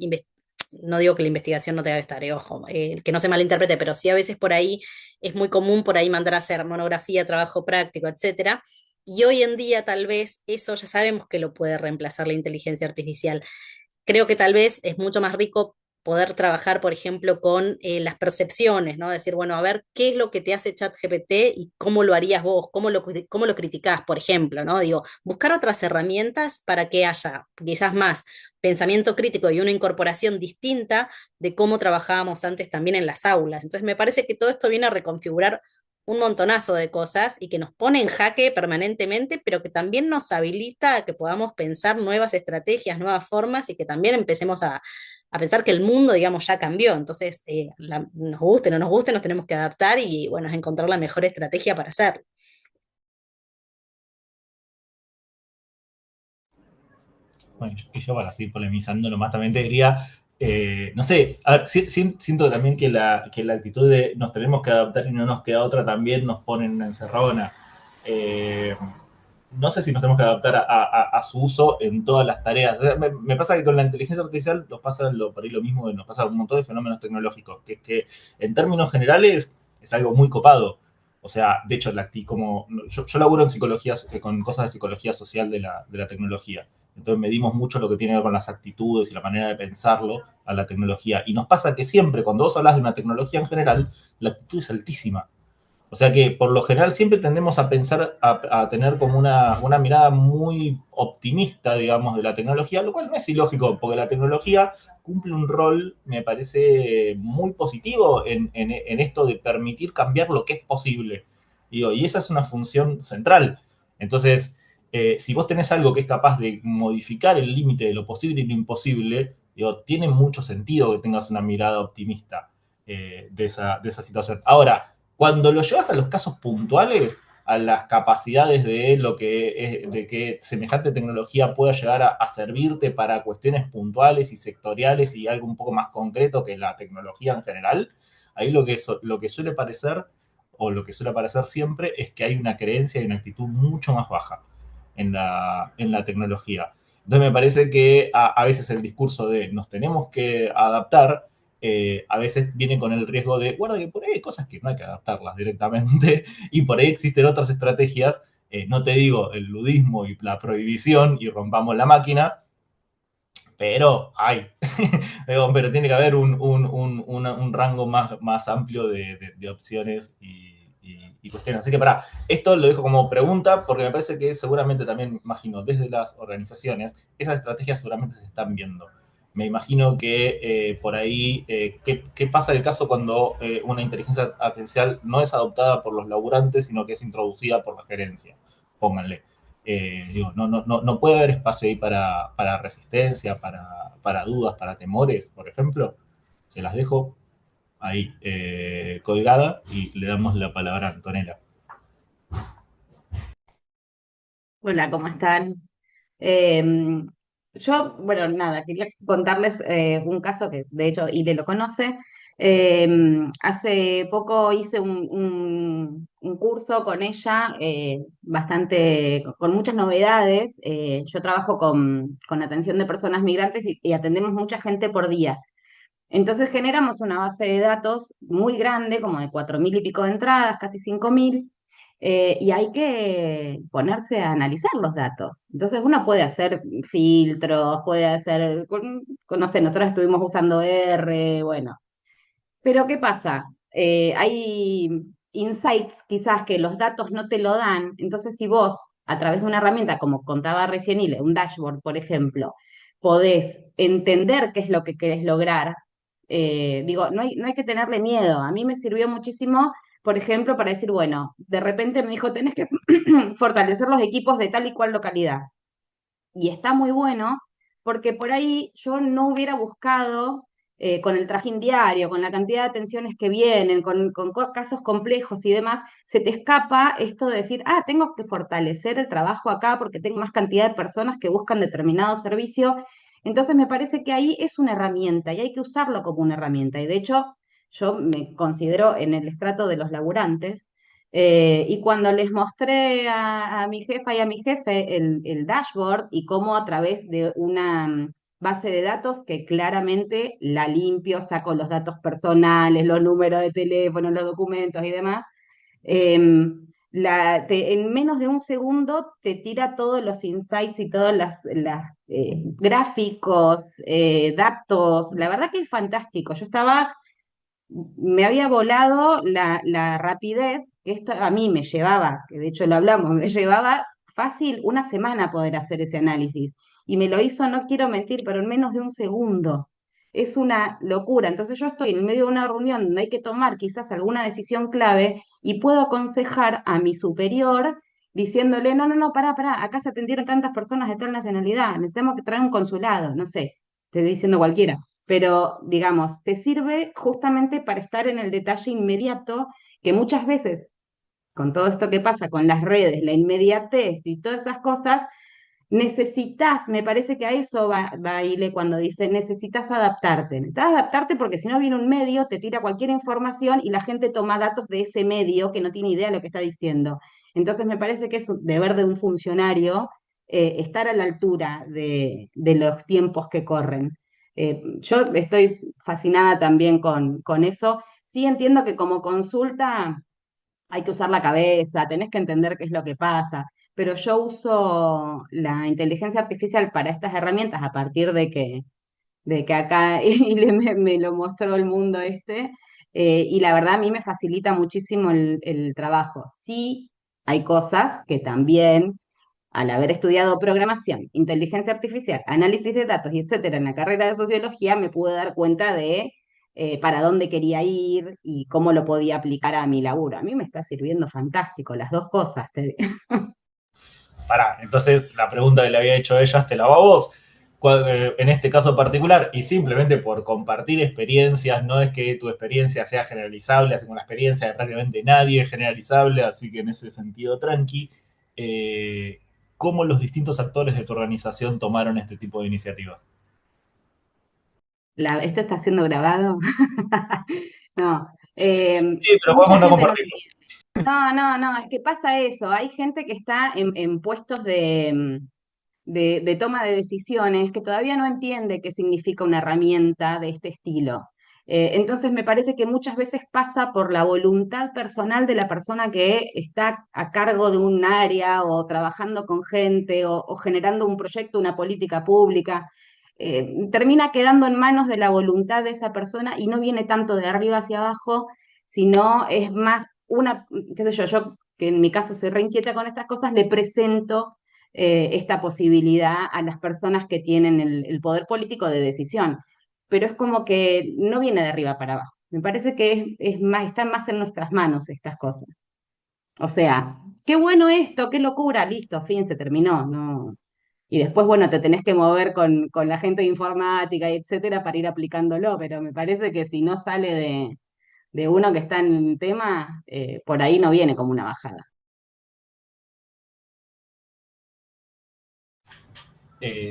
no digo que la investigación no tenga que estar, ojo, que no se malinterprete, pero sí a veces por ahí es muy común por ahí mandar a hacer monografía, trabajo práctico, etcétera. Y hoy en día tal vez eso ya sabemos que lo puede reemplazar la inteligencia artificial. Creo que tal vez es mucho más rico poder trabajar, por ejemplo, con las percepciones, ¿no? Decir, bueno, a ver, ¿qué es lo que te hace ChatGPT y cómo lo harías vos? Cómo lo criticás, por ejemplo, ¿no? Digo, buscar otras herramientas para que haya quizás más pensamiento crítico y una incorporación distinta de cómo trabajábamos antes también en las aulas. Entonces, me parece que todo esto viene a reconfigurar un montonazo de cosas y que nos pone en jaque permanentemente, pero que también nos habilita a que podamos pensar nuevas estrategias, nuevas formas y que también empecemos a pensar que el mundo, digamos, ya cambió. Entonces, nos guste, no nos guste, nos tenemos que adaptar y, bueno, es encontrar la mejor estrategia para hacerlo. Bueno, y yo para seguir polemizando nomás también te diría, no sé, a ver, siento también que la actitud de nos tenemos que adaptar y no nos queda otra también nos pone en una encerrona. Eh, no sé si nos tenemos que adaptar a su uso en todas las tareas. O sea, me pasa que con la inteligencia artificial nos pasa por ahí lo mismo, nos pasa un montón de fenómenos tecnológicos, que es que en términos generales es algo muy copado. O sea, de hecho, como yo laburo en psicología, con cosas de psicología social de la tecnología. Entonces medimos mucho lo que tiene que ver con las actitudes y la manera de pensarlo a la tecnología. Y nos pasa que siempre, cuando vos hablas de una tecnología en general, la actitud es altísima. O sea que por lo general siempre tendemos a pensar, a tener como una mirada muy optimista, digamos, de la tecnología, lo cual no es ilógico, porque la tecnología cumple un rol, me parece, muy positivo en esto de permitir cambiar lo que es posible. Digo, y esa es una función central. Entonces, si vos tenés algo que es capaz de modificar el límite de lo posible y lo imposible, digo, tiene mucho sentido que tengas una mirada optimista de esa situación. Ahora, cuando lo llevas a los casos puntuales, a las capacidades de lo que es, de que semejante tecnología pueda llegar a servirte para cuestiones puntuales y sectoriales y algo un poco más concreto que la tecnología en general, ahí lo que suele parecer, o lo que suele aparecer siempre, es que hay una creencia y una actitud mucho más baja en la tecnología. Entonces me parece que a veces el discurso de nos tenemos que adaptar a veces viene con el riesgo de, guarda que por ahí hay cosas que no hay que adaptarlas directamente y por ahí existen otras estrategias, no te digo el ludismo y la prohibición y rompamos la máquina, pero hay, pero tiene que haber un rango más amplio de opciones y cuestiones. Así que esto lo dejo como pregunta porque me parece que seguramente también, imagino, desde las organizaciones, esas estrategias seguramente se están viendo. Me imagino que por ahí, ¿qué pasa en el caso cuando una inteligencia artificial no es adoptada por los laburantes, sino que es introducida por la gerencia? Pónganle. Digo, no puede haber espacio ahí para resistencia, para dudas, para temores, por ejemplo. Se las dejo ahí colgada y le damos la palabra a Antonella. Hola, ¿cómo están? Eh, yo, bueno, nada, quería contarles un caso que de hecho Ile lo conoce. Eh, Hace poco hice un curso con ella, bastante, con muchas novedades. Yo trabajo con atención de personas migrantes y atendemos mucha gente por día. Entonces generamos una base de datos muy grande, como de 4.000 y pico de entradas, casi 5.000, y hay que ponerse a analizar los datos. Entonces uno puede hacer filtros, puede hacer, no sé, nosotros estuvimos usando R, bueno, pero ¿qué pasa? Hay insights quizás que los datos no te lo dan, entonces si vos a través de una herramienta, como contaba recién Ile, un dashboard, por ejemplo, podés entender qué es lo que querés lograr, digo, no hay que tenerle miedo. A mí me sirvió muchísimo, por ejemplo, para decir, bueno, de repente me dijo, tenés que fortalecer los equipos de tal y cual localidad. Y está muy bueno porque por ahí yo no hubiera buscado con el trajín diario, con la cantidad de atenciones que vienen, con casos complejos y demás, se te escapa esto de decir, ah, tengo que fortalecer el trabajo acá porque tengo más cantidad de personas que buscan determinado servicio. Entonces me parece que ahí es una herramienta y hay que usarlo como una herramienta. Y de hecho, yo me considero en el estrato de los laburantes, y cuando les mostré a mi jefa y a mi jefe el dashboard y cómo a través de una base de datos que claramente la limpio, saco los datos personales, los números de teléfono, los documentos y demás, en menos de un segundo te tira todos los insights y todos los gráficos, datos. La verdad que es fantástico. Me había volado la rapidez, que esto a mí me llevaba, que de hecho lo hablamos, me llevaba fácil una semana poder hacer ese análisis. Y me lo hizo, no quiero mentir, pero en menos de un segundo. Es una locura. Entonces yo estoy en medio de una reunión donde hay que tomar quizás alguna decisión clave y puedo aconsejar a mi superior diciéndole, no, no, no, pará, acá se atendieron tantas personas de tal nacionalidad, necesitamos que traer un consulado, no sé, te estoy diciendo cualquiera, pero digamos, te sirve justamente para estar en el detalle inmediato que muchas veces, con todo esto que pasa con las redes, la inmediatez y todas esas cosas, necesitas, me parece que a eso va Ile cuando dice, necesitas adaptarte porque si no viene un medio, te tira cualquier información y la gente toma datos de ese medio que no tiene idea de lo que está diciendo. Entonces me parece que es un deber de un funcionario estar a la altura de los tiempos que corren. Yo estoy fascinada también con eso. Sí entiendo que como consulta hay que usar la cabeza, tenés que entender qué es lo que pasa, pero yo uso la inteligencia artificial para estas herramientas a partir de que acá y me lo mostró el mundo este, y la verdad a mí me facilita muchísimo el trabajo. Sí, hay cosas que también, al haber estudiado programación, inteligencia artificial, análisis de datos y etcétera en la carrera de sociología, me pude dar cuenta de para dónde quería ir y cómo lo podía aplicar a mi laburo. A mí me está sirviendo fantástico las dos cosas, te digo. Pará, entonces la pregunta que le había hecho a ellas te la hago a vos. En este caso particular, y simplemente por compartir experiencias, no es que tu experiencia sea generalizable, así como la experiencia de prácticamente nadie es generalizable, así que en ese sentido tranqui, eh, ¿cómo los distintos actores de tu organización tomaron este tipo de iniciativas? ¿Esto está siendo grabado? No. Sí, pero Mucha podemos no gente no compartirlo. entiende. No, no, no, es que pasa eso. Hay gente que está en puestos de toma de decisiones que todavía no entiende qué significa una herramienta de este estilo. Entonces me parece que muchas veces pasa por la voluntad personal de la persona que está a cargo de un área o trabajando con gente o generando un proyecto, una política pública. Termina quedando en manos de la voluntad de esa persona y no viene tanto de arriba hacia abajo, sino es más qué sé yo que en mi caso soy re inquieta con estas cosas, le presento esta posibilidad a las personas que tienen el poder político de decisión. Pero es como que no viene de arriba para abajo. Me parece que es más, están más en nuestras manos estas cosas. O sea, qué bueno esto, qué locura, listo, fin, se terminó, no. Y después, bueno, te tenés que mover con la gente de informática y etcétera para ir aplicándolo, pero me parece que si no sale de uno que está en el tema, por ahí no viene como una bajada.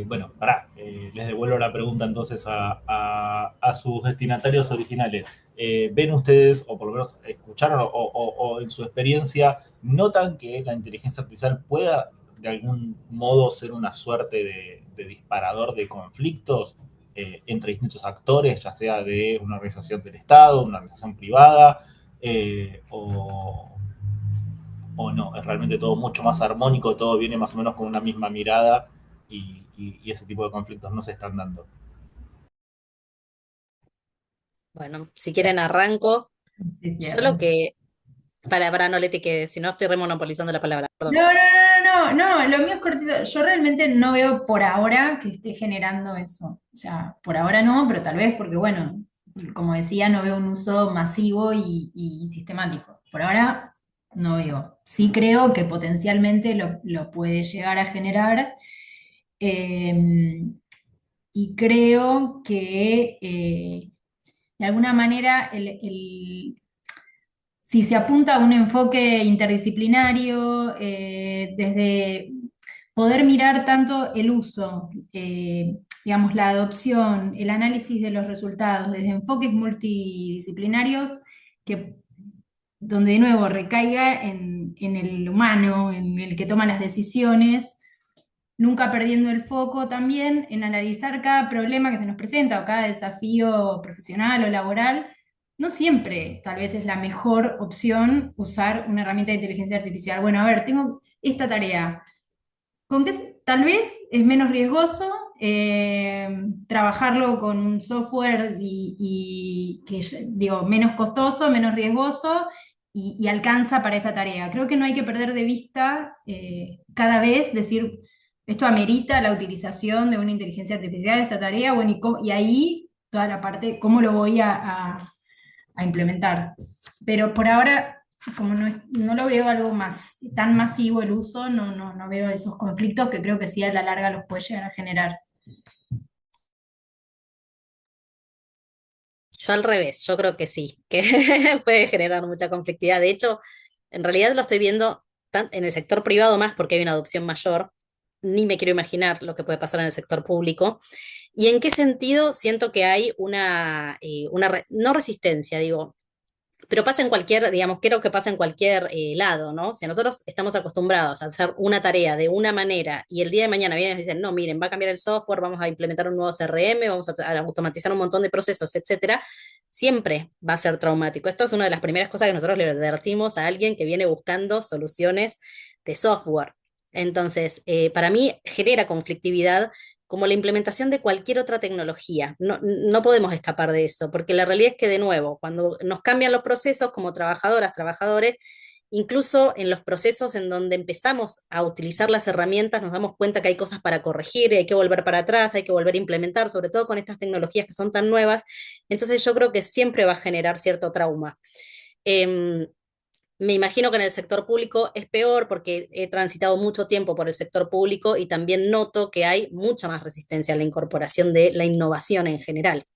Bueno, pará, les devuelvo la pregunta entonces a sus destinatarios originales. ¿Ven ustedes, o por lo menos escucharon, o en su experiencia, notan que la inteligencia artificial pueda de algún modo ser una suerte de disparador de conflictos entre distintos actores, ya sea de una organización del Estado, una organización privada, o no? Es realmente todo mucho más armónico, todo viene más o menos con una misma mirada y ese tipo de conflictos no se están dando. Bueno, si quieren arranco. Sí, sí, Solo arranca. que, para no, Leti, que si no estoy remonopolizando la palabra, perdón. No, no, no, no, no, no, lo mío es cortito. Yo realmente no veo por ahora que esté generando eso. O sea, por ahora no, pero tal vez porque, bueno, como decía, no veo un uso masivo y sistemático. Por ahora no veo. Sí creo que potencialmente lo puede llegar a generar. eh, y creo que de alguna manera si se apunta a un enfoque interdisciplinario, desde poder mirar tanto el uso, digamos, la adopción, el análisis de los resultados, desde enfoques multidisciplinarios, que, donde de nuevo recaiga en el humano, en el que toma las decisiones, nunca perdiendo el foco también en analizar cada problema que se nos presenta o cada desafío profesional o laboral. No siempre tal vez es la mejor opción usar una herramienta de inteligencia artificial. Bueno, a ver, tengo esta tarea. ¿Con qué tal vez es menos riesgoso trabajarlo con un software y que, digo, menos costoso, menos riesgoso y alcanza para esa tarea? Creo que no hay que perder de vista cada vez decir, esto amerita la utilización de una inteligencia artificial, esta tarea, bueno, y ahí toda la parte, ¿cómo lo voy a implementar? Pero por ahora, como no lo veo algo más tan masivo el uso, no veo esos conflictos que creo que sí a la larga los puede llegar a generar. Yo al revés, yo creo que sí, que puede generar mucha conflictividad. De hecho, en realidad lo estoy viendo en el sector privado más porque hay una adopción mayor. Ni me quiero imaginar lo que puede pasar en el sector público. ¿Y en qué sentido siento que hay no resistencia, digo, pero pasa en cualquier, digamos, creo que pasa en cualquier lado, ¿no? Si nosotros estamos acostumbrados a hacer una tarea de una manera y el día de mañana vienen y nos dicen, no, miren, va a cambiar el software, vamos a implementar un nuevo CRM, vamos a automatizar un montón de procesos, etcétera, siempre va a ser traumático. Esto es una de las primeras cosas que nosotros le advertimos a alguien que viene buscando soluciones de software. Entonces, para mí genera conflictividad como la implementación de cualquier otra tecnología. No podemos escapar de eso, porque la realidad es que, de nuevo, cuando nos cambian los procesos como trabajadoras, trabajadores, incluso en los procesos en donde empezamos a utilizar las herramientas, nos damos cuenta que hay cosas para corregir, hay que volver para atrás, hay que volver a implementar, sobre todo con estas tecnologías que son tan nuevas. Entonces yo creo que siempre va a generar cierto trauma. Eh, Me imagino que en el sector público es peor porque he transitado mucho tiempo por el sector público y también noto que hay mucha más resistencia a la incorporación de la innovación en general.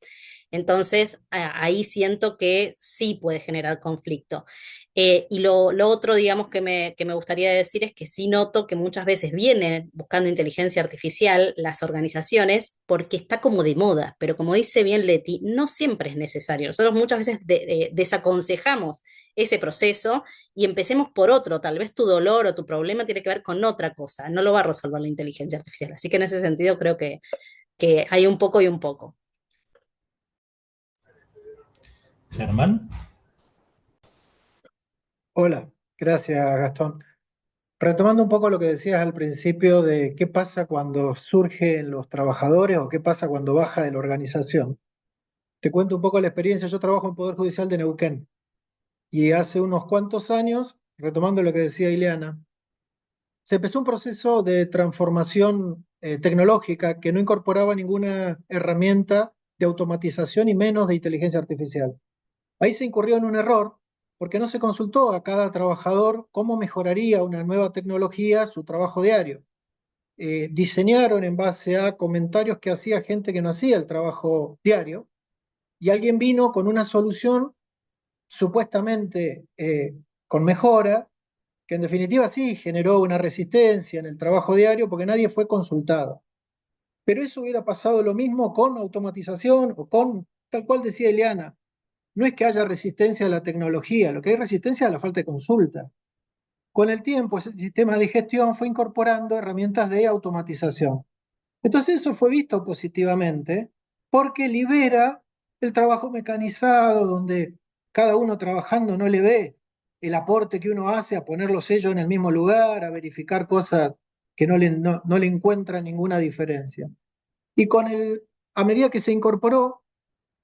Entonces, ahí siento que sí puede generar conflicto. Y lo otro, digamos, que me gustaría decir es que sí noto que muchas veces vienen buscando inteligencia artificial las organizaciones porque está como de moda, pero como dice bien Leti, no siempre es necesario. Nosotros muchas veces desaconsejamos ese proceso y empecemos por otro. Tal vez tu dolor o tu problema tiene que ver con otra cosa, no lo va a resolver la inteligencia artificial. Así que en ese sentido creo que hay un poco y un poco. Germán. Hola, gracias Gastón. Retomando un poco lo que decías al principio de qué pasa cuando surgen los trabajadores o qué pasa cuando baja de la organización. Te cuento un poco la experiencia. Yo trabajo en Poder Judicial de Neuquén y hace unos cuantos años, retomando lo que decía Ileana, se empezó un proceso de transformación tecnológica que no incorporaba ninguna herramienta de automatización y menos de inteligencia artificial. Ahí se incurrió en un error porque no se consultó a cada trabajador cómo mejoraría una nueva tecnología su trabajo diario. Diseñaron en base a comentarios que hacía gente que no hacía el trabajo diario y alguien vino con una solución supuestamente con mejora, que en definitiva sí generó una resistencia en el trabajo diario porque nadie fue consultado. Pero eso hubiera pasado lo mismo con automatización o con, tal cual decía Eliana, no es que haya resistencia a la tecnología, lo que hay resistencia es a la falta de consulta. Con el tiempo, ese sistema de gestión fue incorporando herramientas de automatización. Entonces eso fue visto positivamente porque libera el trabajo mecanizado, donde cada uno trabajando no le ve el aporte que uno hace a poner los sellos en el mismo lugar, a verificar cosas que no le encuentran ninguna diferencia. Y a medida que se incorporó,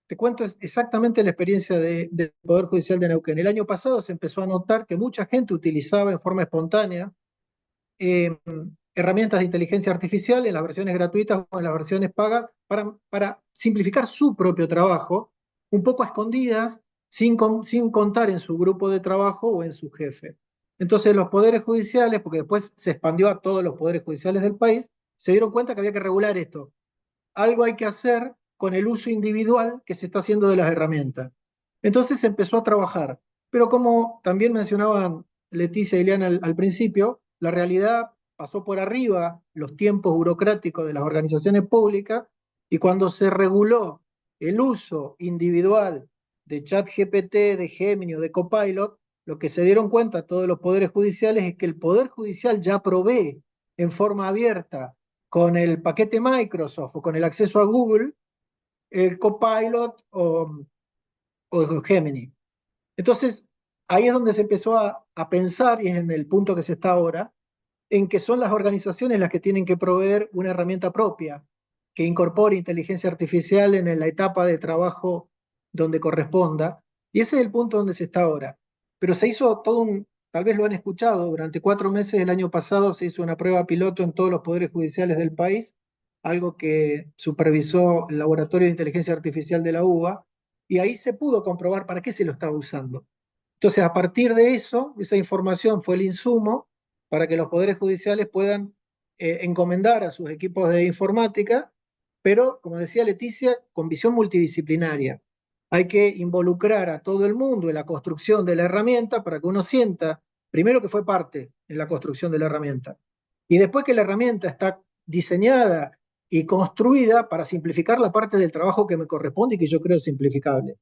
te cuento exactamente la experiencia del Poder Judicial de Neuquén. El año pasado se empezó a notar que mucha gente utilizaba en forma espontánea eh, herramientas de inteligencia artificial en las versiones gratuitas o en las versiones pagas para simplificar su propio trabajo, un poco a escondidas, sin contar en su grupo de trabajo o en su jefe. Entonces los poderes judiciales, porque después se expandió a todos los poderes judiciales del país, se dieron cuenta que había que regular esto. Algo hay que hacer con el uso individual que se está haciendo de las herramientas. Entonces se empezó a trabajar. Pero como también mencionaban Leticia y Ileana al principio, la realidad pasó por arriba los tiempos burocráticos de las organizaciones públicas y cuando se reguló el uso individual de ChatGPT, de Gemini o de Copilot, lo que se dieron cuenta todos los poderes judiciales es que el Poder Judicial ya provee en forma abierta con el paquete Microsoft o con el acceso a Google, el Copilot o Gemini. Entonces, ahí es donde se empezó a pensar, y es en el punto que se está ahora, en que son las organizaciones las que tienen que proveer una herramienta propia que incorpore inteligencia artificial en la etapa de trabajo donde corresponda. Y ese es el punto donde se está ahora. Pero se hizo tal vez lo han escuchado, durante 4 meses del año pasado se hizo una prueba piloto en todos los poderes judiciales del país, algo que supervisó el Laboratorio de Inteligencia Artificial de la UBA, y ahí se pudo comprobar para qué se lo estaba usando. Entonces, a partir de eso, esa información fue el insumo para que los poderes judiciales puedan encomendar a sus equipos de informática, pero, como decía Leticia, con visión multidisciplinaria. Hay que involucrar a todo el mundo en la construcción de la herramienta para que uno sienta, primero, que fue parte en la construcción de la herramienta, y después que la herramienta está diseñada y construida para simplificar la parte del trabajo que me corresponde y que yo creo simplificable.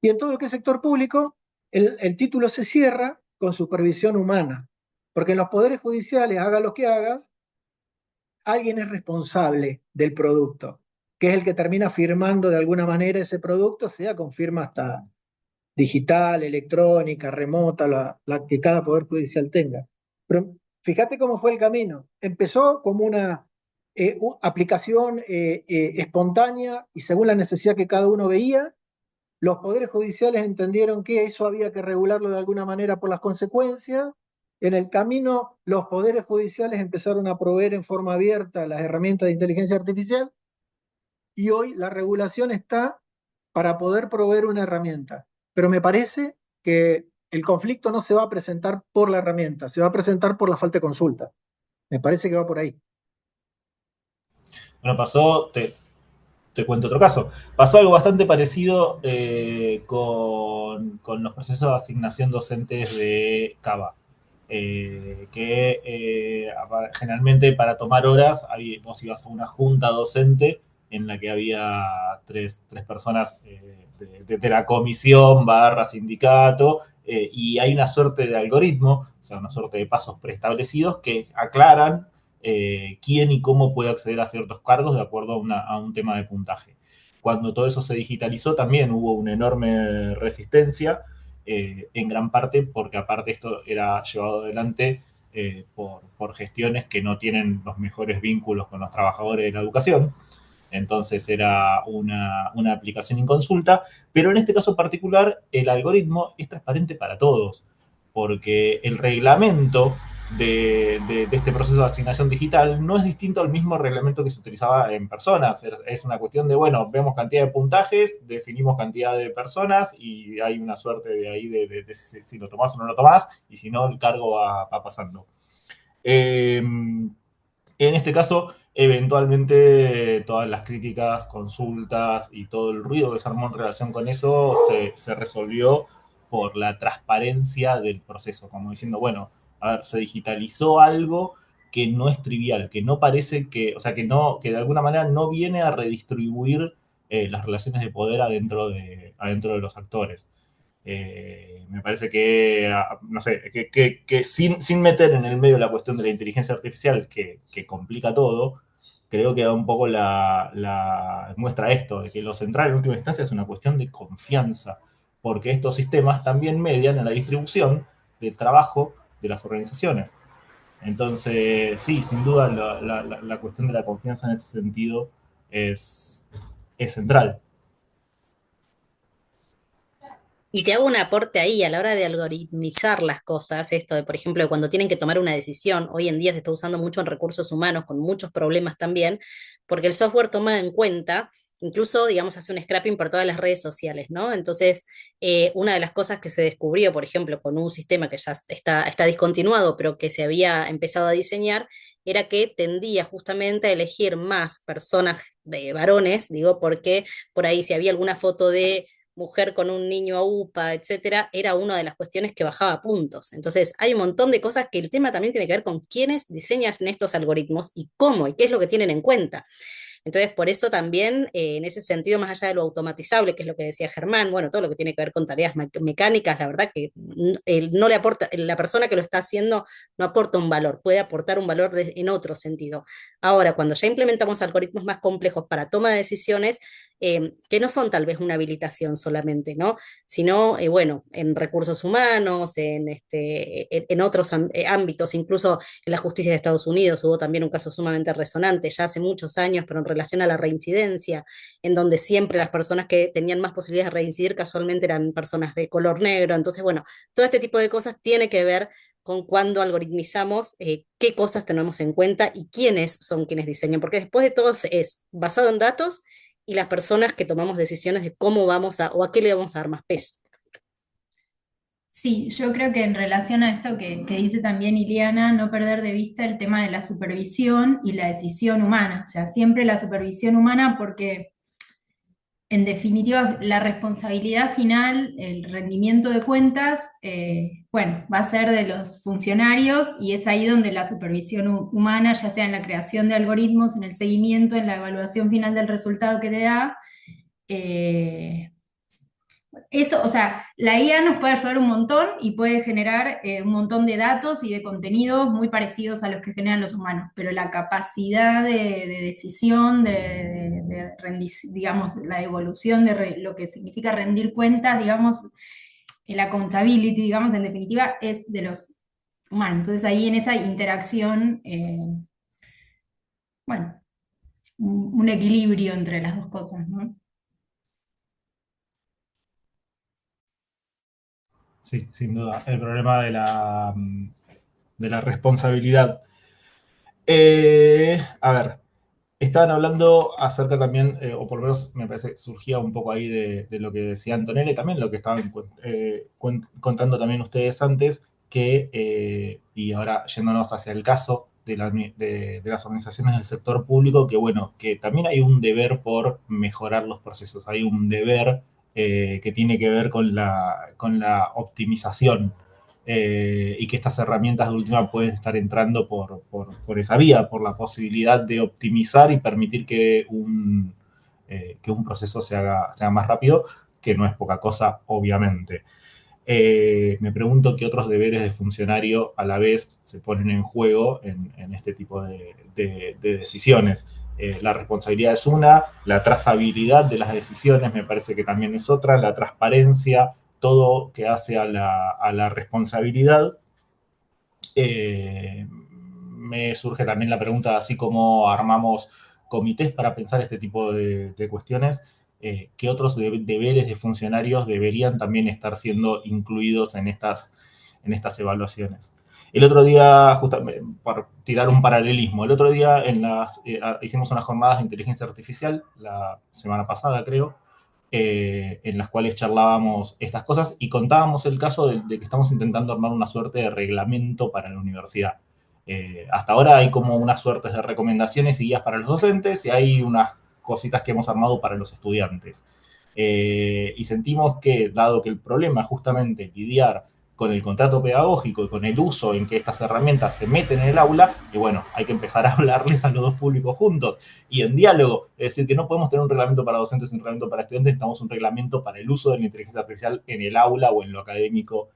Y en todo lo que es sector público, el título se cierra con supervisión humana, porque en los poderes judiciales, haga lo que hagas, alguien es responsable del producto, que es el que termina firmando de alguna manera ese producto, sea con firma hasta digital, electrónica, remota, la que cada poder judicial tenga. Pero fíjate cómo fue el camino. Empezó como una aplicación espontánea y según la necesidad que cada uno veía, los poderes judiciales entendieron que eso había que regularlo de alguna manera por las consecuencias. En el camino, los poderes judiciales empezaron a proveer en forma abierta las herramientas de inteligencia artificial y hoy la regulación está para poder proveer una herramienta. Pero me parece que el conflicto no se va a presentar por la herramienta, se va a presentar por la falta de consulta. Me parece que va por ahí. Bueno, te cuento otro caso. Pasó algo bastante parecido con los procesos de asignación docentes de CABA. Generalmente para tomar horas vos ibas a una junta docente en la que había tres personas de la comisión barra sindicato y hay una suerte de algoritmo, o sea, una suerte de pasos preestablecidos que aclaran quién y cómo puede acceder a ciertos cargos de acuerdo a un tema de puntaje. Cuando todo eso se digitalizó también hubo una enorme resistencia, en gran parte porque aparte esto era llevado adelante por gestiones que no tienen los mejores vínculos con los trabajadores de la educación. Entonces era una aplicación inconsulta, pero en este caso particular el algoritmo es transparente para todos, porque el reglamento de este proceso de asignación digital no es distinto al mismo reglamento que se utilizaba en personas. Es una cuestión de, bueno, vemos cantidad de puntajes, definimos cantidad de personas y hay una suerte de ahí de si lo tomás o no lo tomás, y si no, el cargo va pasando. En este caso, eventualmente todas las críticas, consultas y todo el ruido que se armó en relación con eso se resolvió por la transparencia del proceso, como diciendo, bueno, a ver, se digitalizó algo que no es trivial, que no parece que, o sea, que de alguna manera no viene a redistribuir las relaciones de poder adentro de los actores. Me parece que, no sé, que sin meter en el medio la cuestión de la inteligencia artificial, que complica todo, creo que da un poco muestra esto, de que lo central en última instancia es una cuestión de confianza, porque estos sistemas también median en la distribución del trabajo de las organizaciones. Entonces, sí, sin duda la cuestión de la confianza en ese sentido es, es central. Y te hago un aporte ahí a la hora de algoritmizar las cosas, esto de, por ejemplo, cuando tienen que tomar una decisión, hoy en día se está usando mucho en recursos humanos, con muchos problemas también, porque el software toma en cuenta, incluso, digamos, hace un scrapping por todas las redes sociales, ¿no? Entonces, una de las cosas que se descubrió, por ejemplo, con un sistema que ya está discontinuado, pero que se había empezado a diseñar, era que tendía justamente a elegir más personas de varones, digo, porque por ahí si había alguna foto de mujer con un niño a UPA, etcétera, era una de las cuestiones que bajaba puntos. Entonces, hay un montón de cosas que el tema también tiene que ver con quiénes diseñan estos algoritmos y cómo y qué es lo que tienen en cuenta. Entonces, por eso también, en ese sentido, más allá de lo automatizable, que es lo que decía Germán, bueno, todo lo que tiene que ver con tareas mecánicas, la verdad que no le aporta, la persona que lo está haciendo no aporta un valor, puede aportar un valor en otro sentido. Ahora, cuando ya implementamos algoritmos más complejos para toma de decisiones, que no son tal vez una habilitación solamente, ¿no? Sino, bueno, en recursos humanos, en otros ámbitos, incluso en la justicia de Estados Unidos hubo también un caso sumamente resonante, ya hace muchos años, pero en relación a la reincidencia, en donde siempre las personas que tenían más posibilidades de reincidir casualmente eran personas de color negro. Entonces, bueno, todo este tipo de cosas tiene que ver con cuando algoritmizamos, qué cosas tenemos en cuenta y quiénes son quienes diseñan, porque después de todo es basado en datos y las personas que tomamos decisiones de cómo vamos a o a qué le vamos a dar más peso. Sí, yo creo que en relación a esto que dice también Iliana, no perder de vista el tema de la supervisión y la decisión humana, o sea, siempre la supervisión humana porque en definitiva la responsabilidad final, el rendimiento de cuentas, bueno, va a ser de los funcionarios y es ahí donde la supervisión humana, ya sea en la creación de algoritmos, en el seguimiento, en la evaluación final del resultado que te da, eh, eso, o sea, la IA nos puede ayudar un montón y puede generar un montón de datos y de contenidos muy parecidos a los que generan los humanos, pero la capacidad de decisión, digamos, la evolución de lo que significa rendir cuentas, digamos, el accountability, digamos, en definitiva, es de los humanos. Entonces ahí en esa interacción, bueno, un equilibrio entre las dos cosas, ¿no? Sí, sin duda. El problema de la responsabilidad. A ver, estaban hablando acerca también, o por lo menos me parece que surgía un poco ahí de lo que decía Antonella y también lo que estaban contando también ustedes antes, y ahora yéndonos hacia el caso de las organizaciones del sector público, que bueno, que también hay un deber por mejorar los procesos, hay un deber que tiene que ver con la optimización y que estas herramientas de última pueden estar entrando por esa vía, por la posibilidad de optimizar y permitir que un proceso se haga más rápido, que no es poca cosa, obviamente. Me pregunto qué otros deberes de funcionario a la vez se ponen en juego en este tipo de decisiones. La responsabilidad es una, la trazabilidad de las decisiones me parece que también es otra, la transparencia, todo que hace a la responsabilidad. Me surge también la pregunta, así como armamos comités para pensar este tipo de cuestiones, ¿qué otros deberes de funcionarios deberían también estar siendo incluidos en estas evaluaciones? El otro día, justamente, para tirar un paralelismo, el otro día hicimos unas jornadas de inteligencia artificial, la semana pasada creo, en las cuales charlábamos estas cosas y contábamos el caso de que estamos intentando armar una suerte de reglamento para la universidad. Hasta ahora hay como unas suertes de recomendaciones y guías para los docentes y hay unas cositas que hemos armado para los estudiantes. Y sentimos que, dado que el problema es justamente lidiar con el contrato pedagógico y con el uso en que estas herramientas se meten en el aula, y bueno, hay que empezar a hablarles a los dos públicos juntos y en diálogo. Es decir, que no podemos tener un reglamento para docentes y un reglamento para estudiantes, necesitamos un reglamento para el uso de la inteligencia artificial en el aula o en lo académico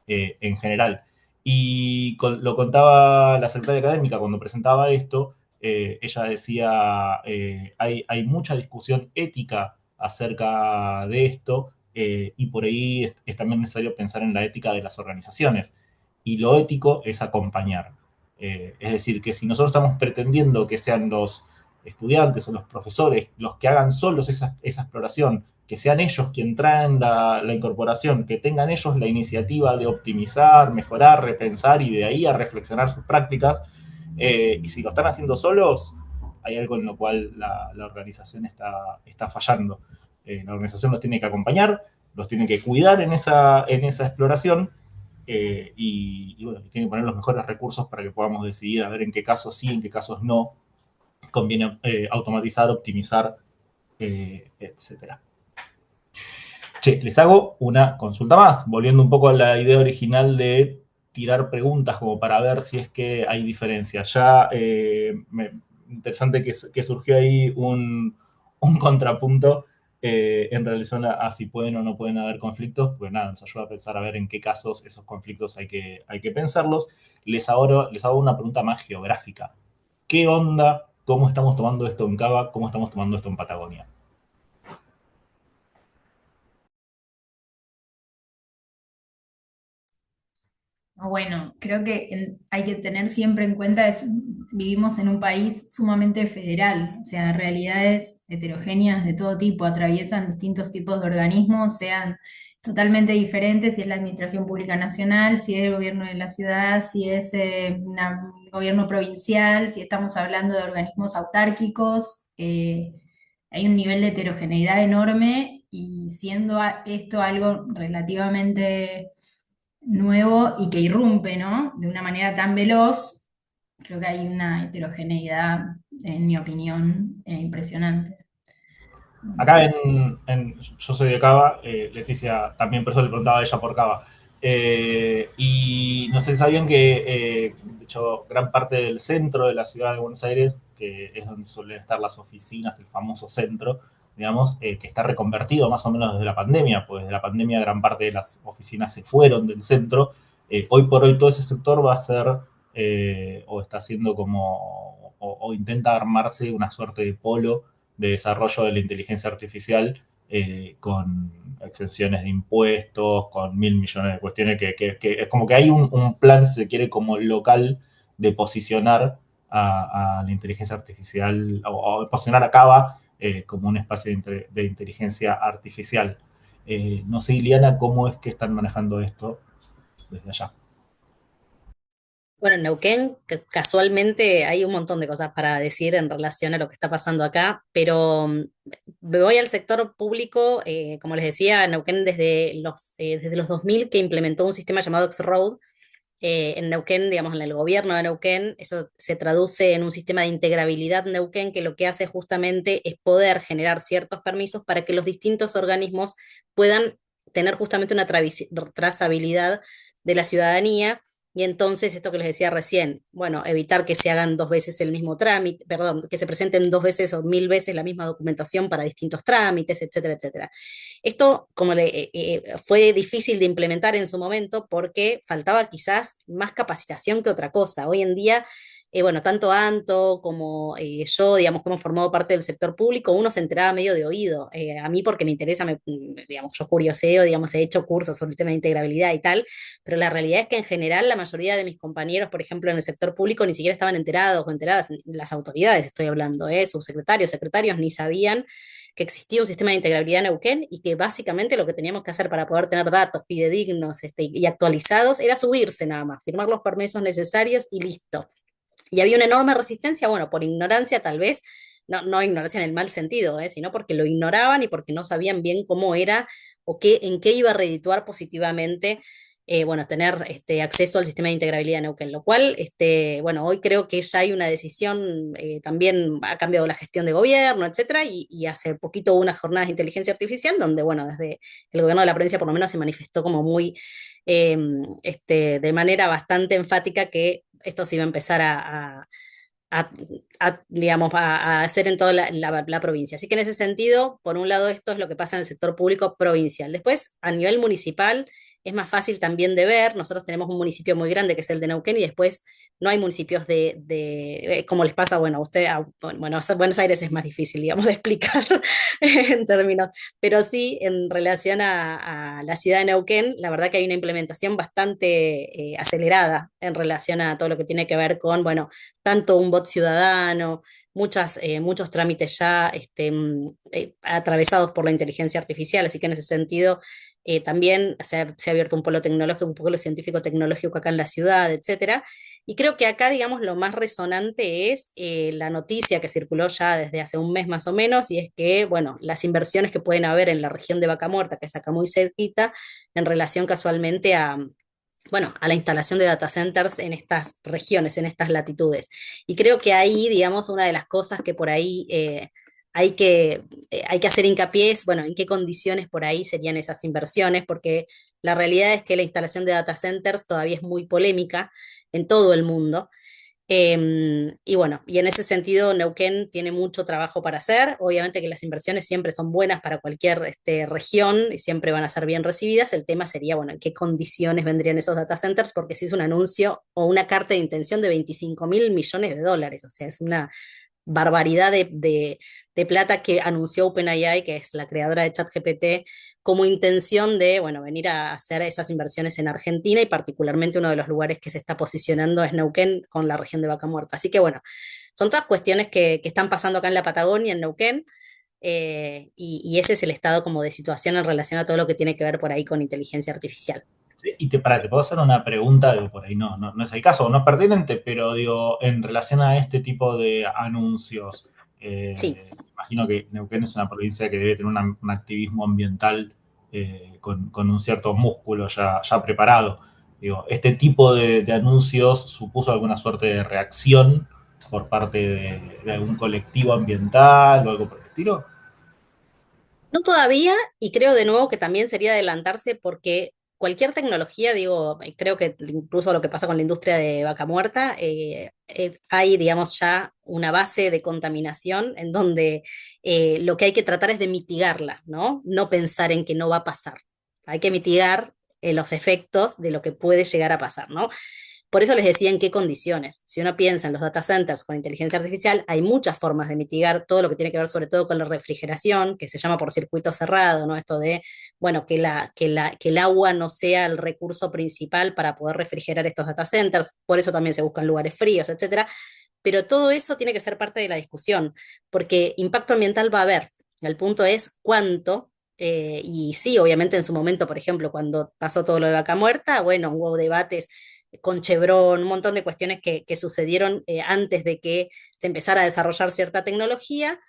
en general. Y lo contaba la secretaria académica cuando presentaba esto, ella decía, hay mucha discusión ética acerca de esto, y por ahí es también necesario pensar en la ética de las organizaciones. Y lo ético es acompañar. Es decir, que si nosotros estamos pretendiendo que sean los estudiantes o los profesores los que hagan solos esa exploración, que sean ellos quienes traen la incorporación, que tengan ellos la iniciativa de optimizar, mejorar, repensar y de ahí a reflexionar sus prácticas, y si lo están haciendo solos, hay algo en lo cual la organización está fallando. La organización los tiene que acompañar, los tiene que cuidar en esa exploración, y bueno, tiene que poner los mejores recursos para que podamos decidir a ver en qué casos sí, en qué casos no conviene automatizar, optimizar, etcétera. Che, les hago una consulta más, volviendo un poco a la idea original de tirar preguntas como para ver si es que hay diferencias. Ya interesante que surgió ahí un contrapunto en relación a si pueden o no pueden haber conflictos, pues nada, nos ayuda a pensar a ver en qué casos esos conflictos hay que pensarlos. Les hago una pregunta más geográfica. ¿Qué onda? ¿Cómo estamos tomando esto en Cava? ¿Cómo estamos tomando esto en Patagonia? Bueno, creo que hay que tener siempre en cuenta vivimos en un país sumamente federal, o sea, realidades heterogéneas de todo tipo, atraviesan distintos tipos de organismos, sean totalmente diferentes, si es la Administración Pública Nacional, si es el gobierno de la ciudad, si es un gobierno provincial, si estamos hablando de organismos autárquicos, hay un nivel de heterogeneidad enorme y siendo esto algo relativamente nuevo y que irrumpe, ¿no? De una manera tan veloz, creo que hay una heterogeneidad, en mi opinión, impresionante. Acá yo soy de Cava, Leticia también, por eso le preguntaba a ella por Cava. Y no sé si sabían que, de hecho, gran parte del centro de la ciudad de Buenos Aires, que es donde suelen estar las oficinas, el famoso centro, digamos, que está reconvertido más o menos desde la pandemia, pues desde la pandemia gran parte de las oficinas se fueron del centro. Hoy por hoy todo ese sector va a ser, o está haciendo como, o intenta armarse una suerte de polo de desarrollo de la inteligencia artificial, con exenciones de impuestos, con 1.000 millones de cuestiones, que es como que hay un plan, si se quiere, como local de posicionar a la inteligencia artificial, o posicionar a Cava como un espacio de inteligencia artificial. No sé, Iliana, cómo es que están manejando esto desde allá. Bueno, en Neuquén, casualmente hay un montón de cosas para decir en relación a lo que está pasando acá, pero me voy al sector público, como les decía, Neuquén desde los 2000 que implementó un sistema llamado X-Road. En Neuquén, digamos, en el gobierno de Neuquén, eso se traduce en un sistema de integrabilidad Neuquén que lo que hace justamente es poder generar ciertos permisos para que los distintos organismos puedan tener justamente una trazabilidad de la ciudadanía. Y entonces, esto que les decía recién, bueno, evitar que se hagan dos veces el mismo trámite, perdón, que se presenten dos veces o 1000 veces la misma documentación para distintos trámites, etcétera, etcétera. Esto fue difícil de implementar en su momento porque faltaba quizás más capacitación que otra cosa. Hoy en día, bueno, tanto Anto como yo, digamos, que hemos formado parte del sector público, uno se enteraba medio de oído. A mí porque me interesa, digamos, yo curioseo, digamos, he hecho cursos sobre el tema de integrabilidad y tal, pero la realidad es que en general la mayoría de mis compañeros, por ejemplo, en el sector público, ni siquiera estaban enterados o enteradas, las autoridades estoy hablando, subsecretarios, secretarios, ni sabían que existía un sistema de integrabilidad en Neuquén y que básicamente lo que teníamos que hacer para poder tener datos fidedignos y actualizados era subirse nada más, firmar los permisos necesarios y listo. Y había una enorme resistencia, bueno, por ignorancia tal vez, no ignorancia en el mal sentido, sino porque lo ignoraban y porque no sabían bien cómo era o en qué iba a redituar positivamente bueno, tener acceso al sistema de integrabilidad de Neuquén, lo cual, bueno, hoy creo que ya hay una decisión, también ha cambiado la gestión de gobierno, etcétera, y hace poquito hubo unas jornadas de inteligencia artificial donde, bueno, desde el gobierno de la provincia por lo menos se manifestó como muy, eh, de manera bastante enfática que esto se iba a empezar a, digamos, a hacer en toda la provincia. Así que en ese sentido, por un lado, esto es lo que pasa en el sector público provincial. Después, a nivel municipal, es más fácil también de ver. Nosotros tenemos un municipio muy grande que es el de Neuquén y después no hay municipios como les pasa, bueno, a usted, bueno, Buenos Aires es más difícil, digamos, de explicar en términos, pero sí, en relación a la ciudad de Neuquén, la verdad que hay una implementación bastante acelerada en relación a todo lo que tiene que ver con, bueno, tanto un bot ciudadano, muchos trámites ya atravesados por la inteligencia artificial, así que en ese sentido también se ha abierto un polo tecnológico, un polo científico-tecnológico acá en la ciudad, etcétera. Y creo que acá, digamos, lo más resonante es la noticia que circuló ya desde hace un mes más o menos, y es que, bueno, las inversiones que pueden haber en la región de Vaca Muerta, que es acá muy cerquita, en relación casualmente bueno, a la instalación de data centers en estas regiones, en estas latitudes. Y creo que ahí, digamos, una de las cosas que por ahí hay que hacer hincapié es, bueno, en qué condiciones por ahí serían esas inversiones, porque la realidad es que la instalación de data centers todavía es muy polémica en todo el mundo. Y bueno, y en ese sentido Neuquén tiene mucho trabajo para hacer. Obviamente que las inversiones siempre son buenas para cualquier región y siempre van a ser bien recibidas. El tema sería, bueno, en qué condiciones vendrían esos data centers, porque si es un anuncio o una carta de intención de 25.000 millones de dólares, o sea, es una barbaridad de plata que anunció OpenAI, que es la creadora de ChatGPT, como intención de, bueno, venir a hacer esas inversiones en Argentina y particularmente uno de los lugares que se está posicionando es Neuquén con la región de Vaca Muerta. Así que bueno, son todas cuestiones que están pasando acá en la Patagonia, en Neuquén, y ese es el estado como de situación en relación a todo lo que tiene que ver por ahí con inteligencia artificial. Sí, y te puedo hacer una pregunta, digo, por ahí no es el caso, no es pertinente, pero digo, en relación a este tipo de anuncios, Sí. imagino que Neuquén es una provincia que debe tener un activismo ambiental con un cierto músculo ya preparado. Digo, ¿este tipo de anuncios supuso alguna suerte de reacción por parte de algún colectivo ambiental o algo por el estilo? No todavía, y creo de nuevo que también sería adelantarse porque cualquier tecnología, digo, creo que incluso lo que pasa con la industria de vaca muerta, hay, digamos, ya una base de contaminación en donde lo que hay que tratar es de mitigarla, ¿no? No pensar en que no va a pasar. Hay que mitigar los efectos de lo que puede llegar a pasar, ¿no? Por eso les decía en qué condiciones. Si uno piensa en los data centers con inteligencia artificial, hay muchas formas de mitigar todo lo que tiene que ver sobre todo con la refrigeración, que se llama por circuito cerrado, ¿no? Esto de, bueno, que el agua no sea el recurso principal para poder refrigerar estos data centers, por eso también se buscan lugares fríos, etcétera. Pero todo eso tiene que ser parte de la discusión, porque impacto ambiental va a haber. El punto es cuánto, y sí, obviamente en su momento, por ejemplo, cuando pasó todo lo de Vaca Muerta, bueno, hubo debates con Chevron, un montón de cuestiones que sucedieron antes de que se empezara a desarrollar cierta tecnología.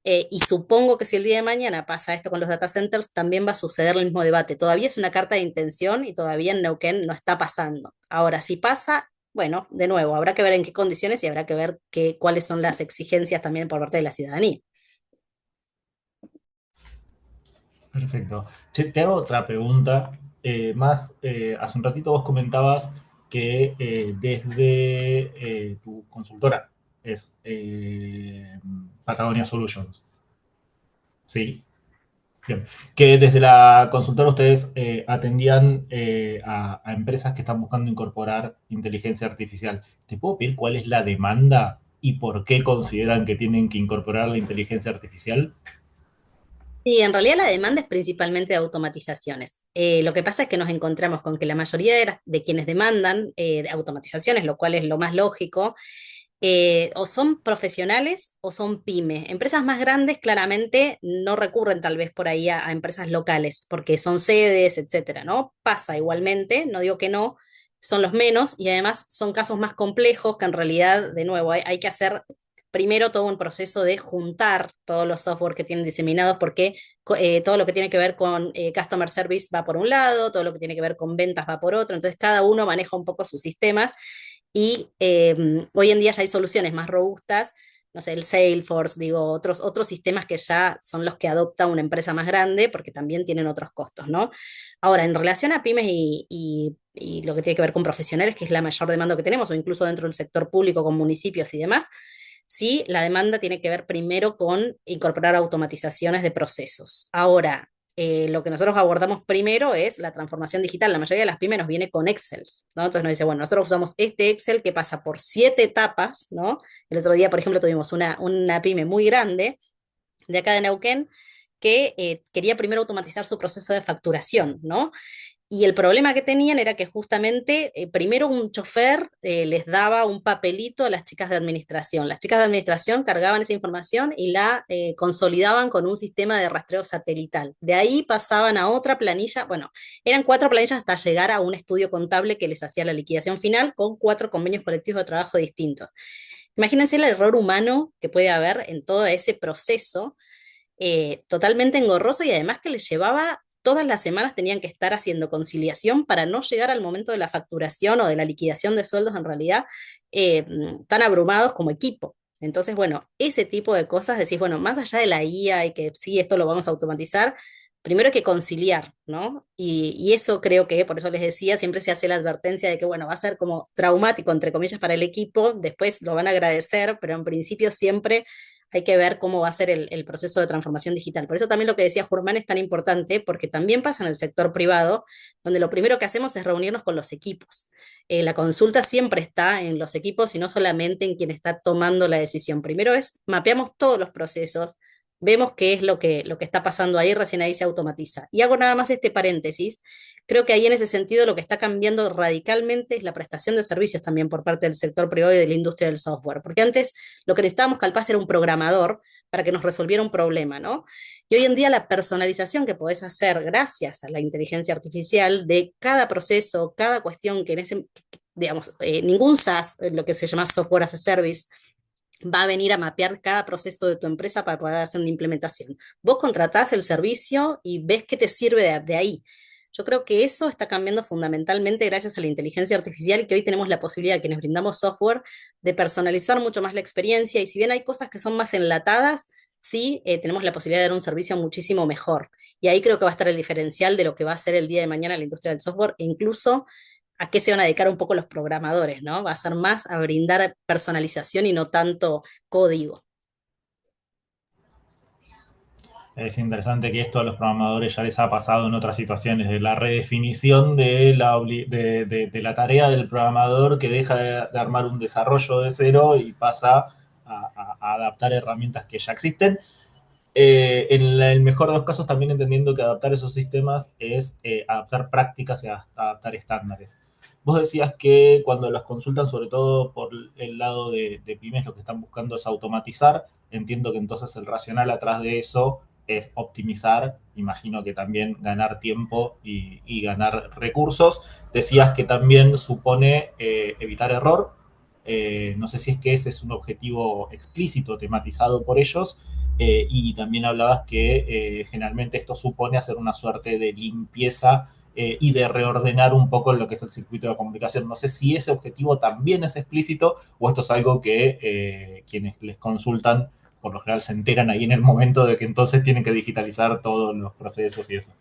Y supongo que si el día de mañana pasa esto con los data centers, también va a suceder el mismo debate. Todavía es una carta de intención y todavía en Neuquén no está pasando. Ahora, si pasa, bueno, de nuevo, habrá que ver en qué condiciones y habrá que ver cuáles son las exigencias también por parte de la ciudadanía. Perfecto. Che, te hago otra pregunta. Hace un ratito vos comentabas que desde tu consultora es Patagonia Solutions. Sí, bien. Que desde la consultora ustedes atendían a empresas que están buscando incorporar inteligencia artificial. ¿Te puedo pedir cuál es la demanda y por qué consideran que tienen que incorporar la inteligencia artificial? Sí, en realidad la demanda es principalmente de automatizaciones. Lo que pasa es que nos encontramos con que la mayoría de quienes demandan de automatizaciones, lo cual es lo más lógico, o son profesionales o son pyme. Empresas más grandes claramente no recurren tal vez por ahí a empresas locales porque son sedes, etcétera, ¿no? Pasa igualmente, no digo que no, son los menos y además son casos más complejos que en realidad, de nuevo, hay que hacer primero todo un proceso de juntar todos los software que tienen diseminados, porque todo lo que tiene que ver con Customer Service va por un lado, todo lo que tiene que ver con ventas va por otro, entonces cada uno maneja un poco sus sistemas y hoy en día ya hay soluciones más robustas, no sé, el Salesforce, digo, otros sistemas que ya son los que adopta una empresa más grande porque también tienen otros costos, ¿no? Ahora, en relación a pymes y lo que tiene que ver con profesionales, que es la mayor demanda que tenemos, o incluso dentro del sector público con municipios y demás, sí, la demanda tiene que ver primero con incorporar automatizaciones de procesos. Ahora, lo que nosotros abordamos primero es la transformación digital. La mayoría de las pymes nos viene con Excel, ¿no? Entonces nos dice, bueno, nosotros usamos este Excel que pasa por 7 etapas, ¿no? El otro día, por ejemplo, tuvimos una pyme muy grande de acá de Neuquén que quería primero automatizar su proceso de facturación, ¿no? Y el problema que tenían era que justamente primero un chofer les daba un papelito a las chicas de administración. Las chicas de administración cargaban esa información y la consolidaban con un sistema de rastreo satelital. De ahí pasaban a otra planilla, bueno, eran 4 planillas hasta llegar a un estudio contable que les hacía la liquidación final con 4 convenios colectivos de trabajo distintos. Imagínense el error humano que puede haber en todo ese proceso totalmente engorroso y además que les llevaba, todas las semanas tenían que estar haciendo conciliación para no llegar al momento de la facturación o de la liquidación de sueldos en realidad eh, tan abrumados como equipo. Entonces, bueno, ese tipo de cosas, decís, bueno, más allá de la IA y que sí, esto lo vamos a automatizar, primero hay que conciliar, ¿no? Y eso creo que, por eso les decía, siempre se hace la advertencia de que, bueno, va a ser como traumático, entre comillas, para el equipo, después lo van a agradecer, pero en principio siempre hay que ver cómo va a ser el proceso de transformación digital. Por eso también lo que decía Jurmán es tan importante, porque también pasa en el sector privado, donde lo primero que hacemos es reunirnos con los equipos. La consulta siempre está en los equipos y no solamente en quien está tomando la decisión. Primero es, mapeamos todos los procesos, vemos qué es lo que está pasando ahí, recién ahí se automatiza. Y hago nada más este paréntesis. Creo que ahí en ese sentido lo que está cambiando radicalmente es la prestación de servicios también por parte del sector privado y de la industria del software, porque antes lo que necesitábamos calpaz era un programador para que nos resolviera un problema, ¿no? Y hoy en día la personalización que podés hacer gracias a la inteligencia artificial de cada proceso, cada cuestión que en ese, digamos, ningún SaaS, lo que se llama software as a service, va a venir a mapear cada proceso de tu empresa para poder hacer una implementación. Vos contratás el servicio y ves qué te sirve de ahí. Yo creo que eso está cambiando fundamentalmente gracias a la inteligencia artificial y que hoy tenemos la posibilidad, quienes brindamos software, de personalizar mucho más la experiencia y si bien hay cosas que son más enlatadas, sí tenemos la posibilidad de dar un servicio muchísimo mejor. Y ahí creo que va a estar el diferencial de lo que va a ser el día de mañana la industria del software e incluso a qué se van a dedicar un poco los programadores, ¿no? Va a ser más a brindar personalización y no tanto código. Es interesante que esto a los programadores ya les ha pasado en otras situaciones, de la redefinición de de la tarea del programador que deja de armar un desarrollo de cero y pasa a adaptar herramientas que ya existen. En el mejor de los casos también entendiendo que adaptar esos sistemas es adaptar prácticas y adaptar estándares. Vos decías que cuando las consultan, sobre todo por el lado de pymes, lo que están buscando es automatizar. Entiendo que entonces el racional atrás de eso es optimizar, imagino que también ganar tiempo y ganar recursos. Decías que también supone evitar error. No sé si es que ese es un objetivo explícito, tematizado por ellos, y también hablabas que generalmente esto supone hacer una suerte de limpieza y de reordenar un poco lo que es el circuito de comunicación. No sé si ese objetivo también es explícito o esto es algo que quienes les consultan por lo general se enteran ahí en el momento de que entonces tienen que digitalizar todos los procesos y eso.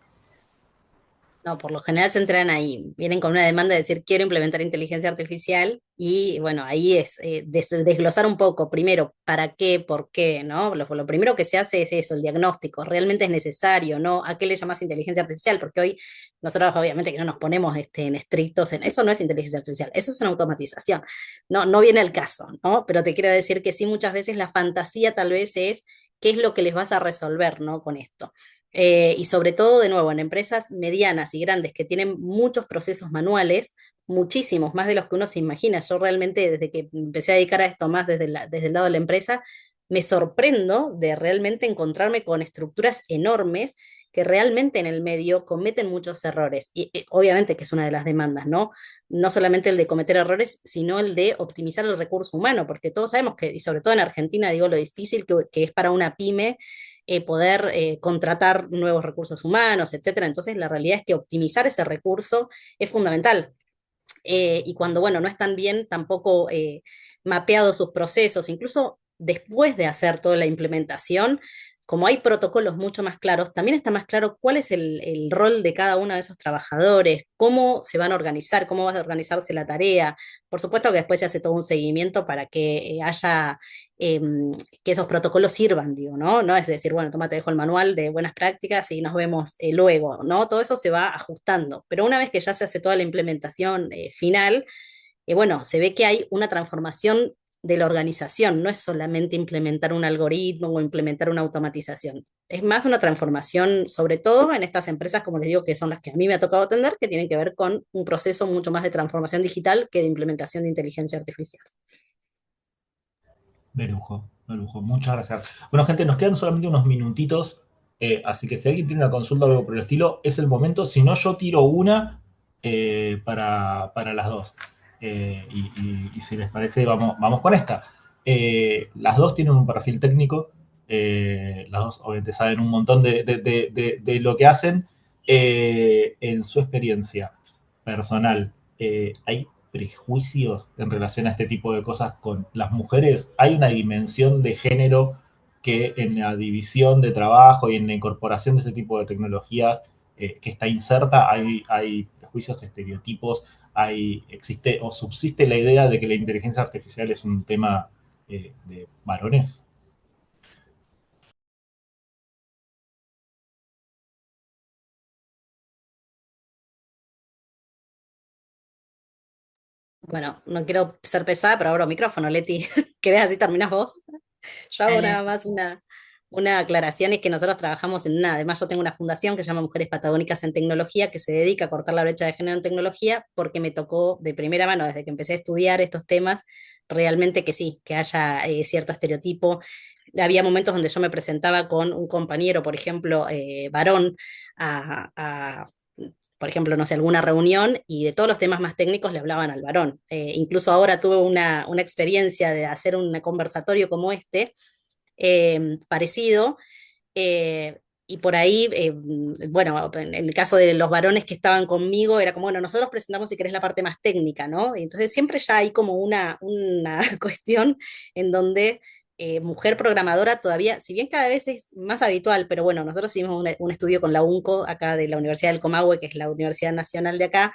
No, por lo general se entran ahí, vienen con una demanda de decir quiero implementar inteligencia artificial y bueno, ahí es desglosar un poco, primero, ¿para qué? ¿Por qué? ¿No? Lo primero que se hace es eso, el diagnóstico, ¿realmente es necesario? ¿No? ¿A qué le llamas inteligencia artificial? Porque hoy nosotros obviamente que no nos ponemos en estrictos en eso no es inteligencia artificial, eso es una automatización, no viene al caso, ¿no? Pero te quiero decir que sí, muchas veces la fantasía tal vez es qué es lo que les vas a resolver, ¿no? Con esto. Y sobre todo, de nuevo, en empresas medianas y grandes que tienen muchos procesos manuales, muchísimos, más de los que uno se imagina. Yo realmente, desde que empecé a dedicar a esto más desde el lado de la empresa, me sorprendo de realmente encontrarme con estructuras enormes que realmente en el medio cometen muchos errores. Y obviamente que es una de las demandas, ¿no? No solamente el de cometer errores, sino el de optimizar el recurso humano, porque todos sabemos que, y sobre todo en Argentina, digo, lo difícil que es para una pyme poder contratar nuevos recursos humanos, etcétera. Entonces, la realidad es que optimizar ese recurso es fundamental. Y cuando, bueno, no están bien tampoco mapeados sus procesos, incluso después de hacer toda la implementación, como hay protocolos mucho más claros, también está más claro cuál es el rol de cada uno de esos trabajadores, cómo se van a organizar, cómo va a organizarse la tarea. Por supuesto que después se hace todo un seguimiento para que haya que esos protocolos sirvan, digo, ¿no? No es decir, bueno, toma, te dejo el manual de buenas prácticas y nos vemos luego, ¿no? Todo eso se va ajustando, pero una vez que ya se hace toda la implementación final, bueno, se ve que hay una transformación de la organización, no es solamente implementar un algoritmo o implementar una automatización, es más una transformación, sobre todo en estas empresas, como les digo, que son las que a mí me ha tocado atender, que tienen que ver con un proceso mucho más de transformación digital que de implementación de inteligencia artificial. De lujo, de lujo. Muchas gracias. Bueno, gente, nos quedan solamente unos minutitos, así que si alguien tiene una consulta o algo por el estilo, es el momento. Si no, yo tiro una para las dos. Y si les parece, vamos con esta. Las dos tienen un perfil técnico. Las dos, obviamente, saben un montón de lo que hacen. En su experiencia personal, ¿hay prejuicios en relación a este tipo de cosas con las mujeres? ¿Hay una dimensión de género que en la división de trabajo y en la incorporación de ese tipo de tecnologías que está inserta, hay prejuicios, estereotipos, existe o subsiste la idea de que la inteligencia artificial es un tema de varones? Bueno, no quiero ser pesada, pero abro micrófono, Leti. ¿Querés así terminas vos? Yo hago Dale. nada más una aclaración, es que nosotros trabajamos en una, además yo tengo una fundación que se llama Mujeres Patagónicas en Tecnología, que se dedica a cortar la brecha de género en tecnología, porque me tocó de primera mano, desde que empecé a estudiar estos temas, realmente que sí, que haya cierto estereotipo. Había momentos donde yo me presentaba con un compañero, por ejemplo, varón, a por ejemplo, no sé, alguna reunión y de todos los temas más técnicos le hablaban al varón. Incluso ahora tuve una experiencia de hacer un conversatorio como este, parecido, y por ahí, bueno, en el caso de los varones que estaban conmigo, era como, bueno, nosotros presentamos si querés la parte más técnica, ¿no? Y entonces siempre ya hay como una cuestión en donde mujer programadora todavía, si bien cada vez es más habitual, pero bueno, nosotros hicimos un estudio con la UNCO, acá de la Universidad del Comahue, que es la Universidad Nacional de acá,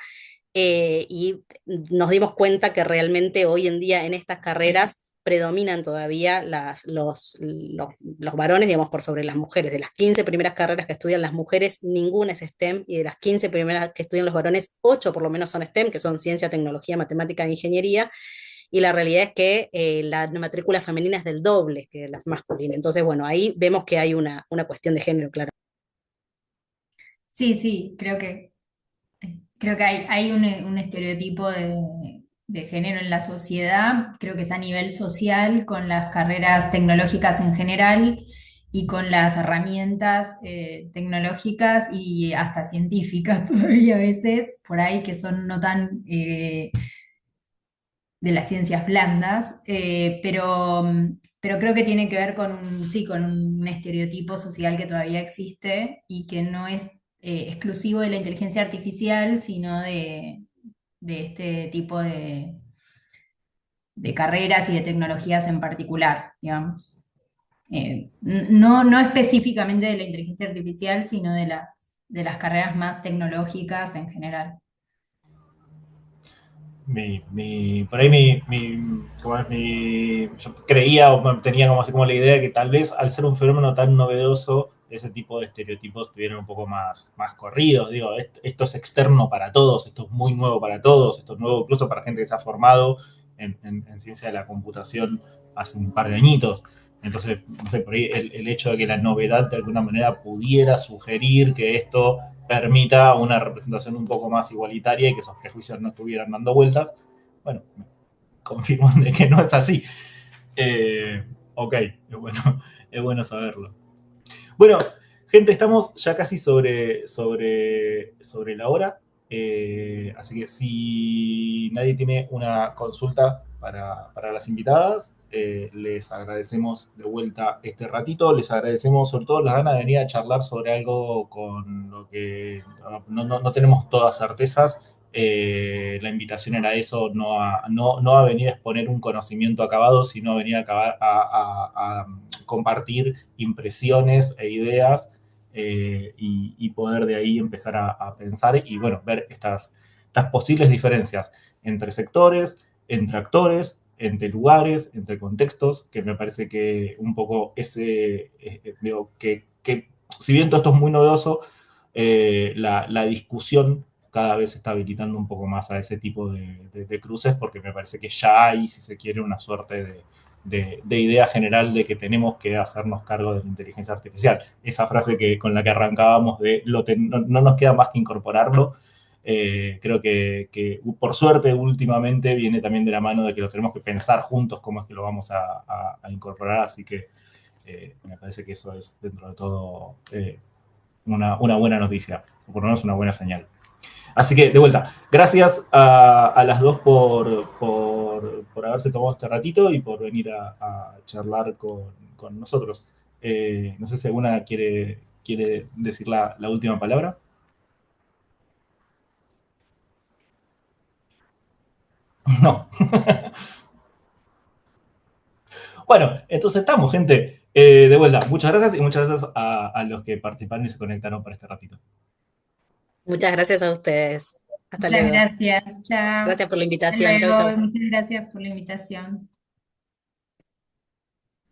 y nos dimos cuenta que realmente hoy en día en estas carreras predominan todavía los varones, digamos, por sobre las mujeres. De las 15 primeras carreras que estudian las mujeres, ninguna es STEM, y de las 15 primeras que estudian los varones, 8 por lo menos son STEM, que son ciencia, tecnología, matemática e ingeniería, y la realidad es que la matrícula femenina es del doble que la masculina. Entonces, bueno, ahí vemos que hay una cuestión de género, claro. Sí, sí, creo que hay un estereotipo de género en la sociedad, creo que es a nivel social, con las carreras tecnológicas en general y con las herramientas tecnológicas y hasta científicas todavía a veces, por ahí que son no tan de las ciencias blandas, pero creo que tiene que ver sí, con un estereotipo social que todavía existe y que no es exclusivo de la inteligencia artificial, sino de este tipo de carreras y de tecnologías en particular, digamos. No específicamente de la inteligencia artificial, sino de las carreras más tecnológicas en general. Por ahí yo creía o tenía como así como la idea de que tal vez al ser un fenómeno tan novedoso, ese tipo de estereotipos estuvieran un poco más corridos. Digo, esto es externo para todos, esto es muy nuevo para todos, esto es nuevo incluso para gente que se ha formado en ciencia de la computación hace un par de añitos. Entonces, no sé, por ahí el hecho de que la novedad de alguna manera pudiera sugerir que esto permita una representación un poco más igualitaria y que esos prejuicios no estuvieran dando vueltas, bueno, confirman de que no es así. Ok, es bueno saberlo. Bueno, gente, estamos ya casi sobre la hora. Así que si nadie tiene una consulta para las invitadas, les agradecemos de vuelta este ratito, les agradecemos sobre todo las ganas de venir a charlar sobre algo con lo que no tenemos todas certezas. La invitación era eso, no a venir a exponer un conocimiento acabado, sino a venir a compartir impresiones e ideas, y poder de ahí empezar a pensar y, bueno, ver estas posibles diferencias entre sectores, entre actores, entre lugares, entre contextos, que me parece que un poco digo, que si bien todo esto es muy novedoso, la discusión cada vez está habilitando un poco más a ese tipo de cruces, porque me parece que ya hay, si se quiere, una suerte de idea general de que tenemos que hacernos cargo de la inteligencia artificial. Esa frase con la que arrancábamos de no nos queda más que incorporarlo, creo que por suerte últimamente viene también de la mano de que lo tenemos que pensar juntos cómo es que lo vamos a incorporar, así que me parece que eso es dentro de todo una buena noticia, o por lo menos una buena señal. Así que, de vuelta, gracias a las dos por haberse tomado este ratito y por venir a charlar con nosotros. No sé si alguna quiere decir la última palabra. No. Bueno, entonces estamos, gente. De vuelta, muchas gracias y muchas gracias a los que participaron y se conectaron para este ratito. Muchas gracias a ustedes. Hasta Muchas luego. gracias. Chao. Gracias por la Hasta invitación. Chau, luego. chau. Muchas gracias por la invitación.